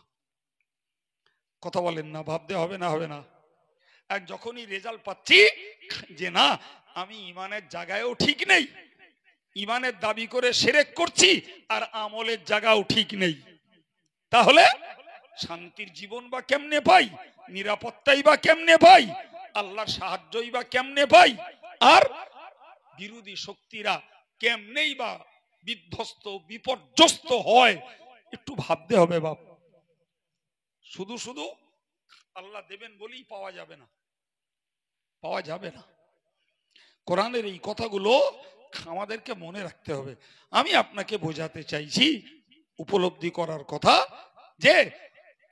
S1: কথা বলেন না? ভাবতে হবে না? হবে না? আর যখনই রেজাল্ট পাচ্ছি যে না আমি ঈমানের জায়গায়ও ঠিক নেই, ঈমানের দাবি করে শিরক করছি আর আমলের জায়গাও ঠিক নেই, তাহলে শান্তির জীবন বা কেমনে পাই? নিরাপত্তাই বা কেমনে পাই? আল্লাহর সাহায্যই বা কেমনে পাই? আর বিরোধী শক্তিরা কেমনেই বা বিধ্বস্ত বিপর্যস্ত হয়? একটু ভাবতে হবে বাপ। শুধু শুধু আল্লাহ দেবেন বলেই পাওয়া যাবে না, পাওয়া যাবে না। কোরআনের এই কথাগুলো আমাদেরকে মনে রাখতে হবে। আমি আপনাকে বোঝাতে চাইছি, উপলব্ধি করার কথা, যে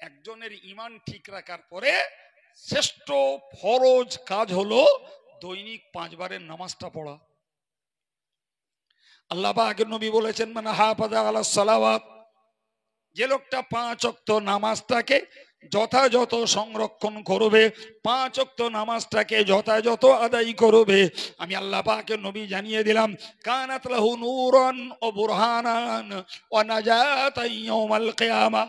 S1: একজনের ঈমান ঠিক রাখার পরে শ্রেষ্ঠ ফরজ কাজ হলো দৈনিক 5 বারের নামাজটা পড়া। আল্লাহ পাক নবী বলেছেন, মান হাফাযা আলাস সালাওয়াত, যে লোকটা 5 ওয়াক্ত নামাজটাকে যথাযথ সংরক্ষণ করবে, 5 ওয়াক্ত নামাজটাকে যথাযথ আদায় করবে, আমি আল্লাহ পাকের নবী জানিয়ে দিলাম, কানাত লাহু নূরান ওয়া বুরহানান ওয়া নাজাতান ইয়াউমাল কিয়ামাহ।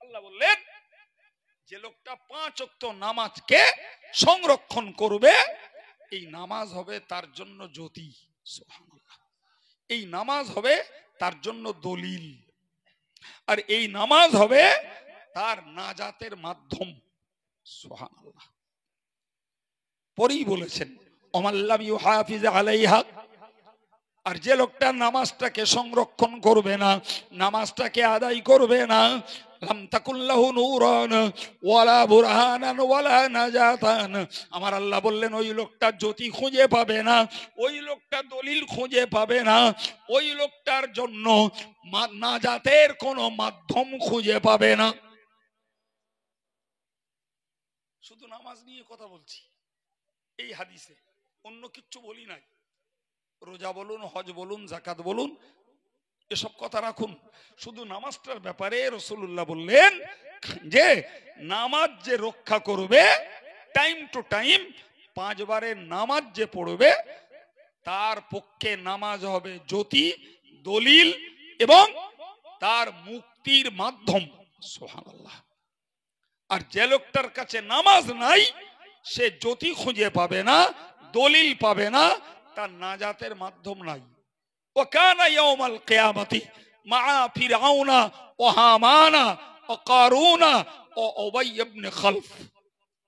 S1: আল্লাহ বললেন, যে লোকটা 5 ওয়াক্ত নামাজকে সংরক্ষণ করবে, এই নামাজ হবে তার জন্য জ্যোতি। সুবহানাল্লাহ, এই নামাজ হবে তার জন্য দলিল, আর এই নামাজ হবে তার নাজাতের মাধ্যম। সুবহানাল্লাহ। পরেই বলেছেন, ওমাল্লাম ইউহাফিজ আলাইহা, আর যে লোকটা নামাজটাকে সংরক্ষণ করবে না, নামাজটাকে আদায় করবে না, লাম তাকুল লাহু নূরান ওয়ালা বুরহানান ওয়ালা নাজাতান, আমার আল্লাহ বললেন ওই লোকটা জ্যোতি খুঁজে পাবে না, ওই লোকটা দলিল খুঁজে পাবে না, ওই লোকটার জন্য নাজাতের কোনো মাধ্যম খুঁজে পাবে না। শুধু নামাজ নিয়ে কথা বলছি এই হাদিসে, অন্য কিচ্ছু বলি নাই। রোজা বলুন, হজ বলুন, যাকাত বলুন, এসব কথা রাখুন। শুধু নামাজটার ব্যাপারে রাসূলুল্লাহ বললেন যে নামাজ যে রক্ষা করবে টাইম টু টাইম 5 বারের নামাজ যে পড়বে, তার পক্ষে নামাজ হবে জ্যোতি, দলিল এবং তার মুক্তির মাধ্যম। সুবহানাল্লাহ। আর যে লোকটার কাছে নামাজ নাই, সে জ্যোতি খুঁজে পাবে না, দলিল পাবে না, তার নাজাতের মাধ্যম নাই। وكان يوم القيامة مع فرعون وهامان وقارون وأبي بن خلف।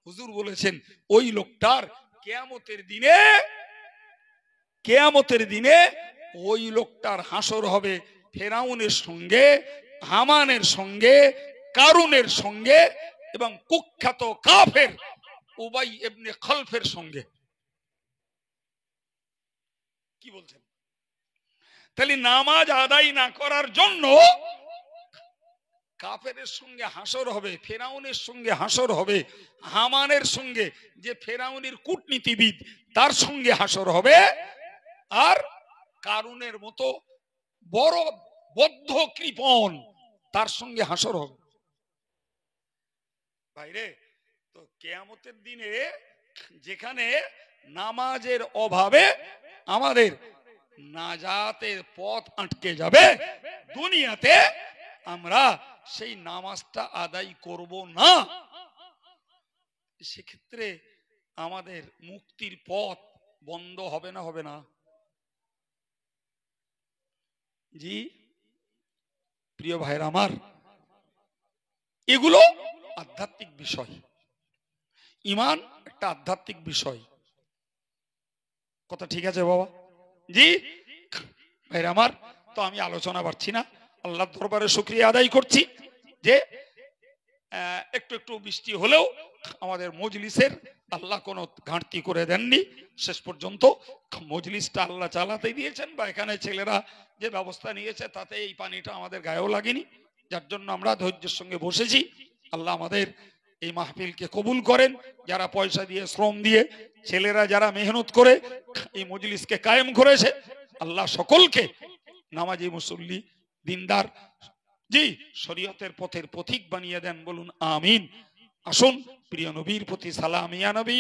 S1: হুজুর বলেছেন ওই লোকটার কিয়ামতের দিনে ওই লোকটার হাসর হবে ফেরাউনের সঙ্গে, হামানের সঙ্গে, কারুনের সঙ্গে এবং কুখ্যাত কাফের উবাই ইবনে খালফের সঙ্গে। কি বলছেন? তাহলে নামাজ আদায় না করার জন্য কাফেরের সঙ্গে হাসর হবে, ফেরাউনের সঙ্গে হাসর হবে, হামানের সঙ্গে যে ফেরাউনের কূটনীতিবিদ তার সঙ্গে হাসর হবে, আর কারুনের মতো বড় বদ্ধ কৃপণ তার সঙ্গে হাসর হবে। বাইরে তো কিয়ামতের দিনে যেখানে নামাজের অভাবে আমাদের নাজাতের পথ আটকে যাবে, দুনিয়াতে আমরা সেই নামাজটা আদায় করব না, সেক্ষেত্রে আমাদের মুক্তির পথ বন্ধ হবে না? হবে না? জি প্রিয় ভাইরা আমার, এগুলো আধ্যাত্মিক বিষয়। ঈমান একটা আধ্যাত্মিক বিষয়। কথা ঠিক আছে বাবা? জি ভাইরা আমার, তো আমি আলোচনা বাড়ছি না, আল্লাহর দরবারে শুকরিয়া আদায় করছি যে একটু একটু বৃষ্টি হলেও আমাদের মজলিসের আল্লাহ কোনো ঘাটতি করে দেননি। শেষ পর্যন্ত মজলিসটা আল্লাহ চালাতে দিয়েছেন, বা এখানে ছেলেরা যে ব্যবস্থা নিয়েছে তাতে এই পানিটা আমাদের গায়েও লাগেনি, যার জন্য আমরা ধৈর্যের সঙ্গে বসেছি। আল্লাহ আমাদের এই মাহফিলকে কবুল করেন। যারা পয়সা দিয়ে, শ্রম দিয়ে, ছেলেরা যারা মেহনত করে এই মজলিসকে কায়েম করেছে, আল্লাহ সকলকে নামাজি, মুসল্লি, দিনদার, জি শরীয়তের পথের পথিক বানিয়ে দেন, বলুন আমিন। আসুন প্রিয় নবীর প্রতি সালাম। ইয়া নবী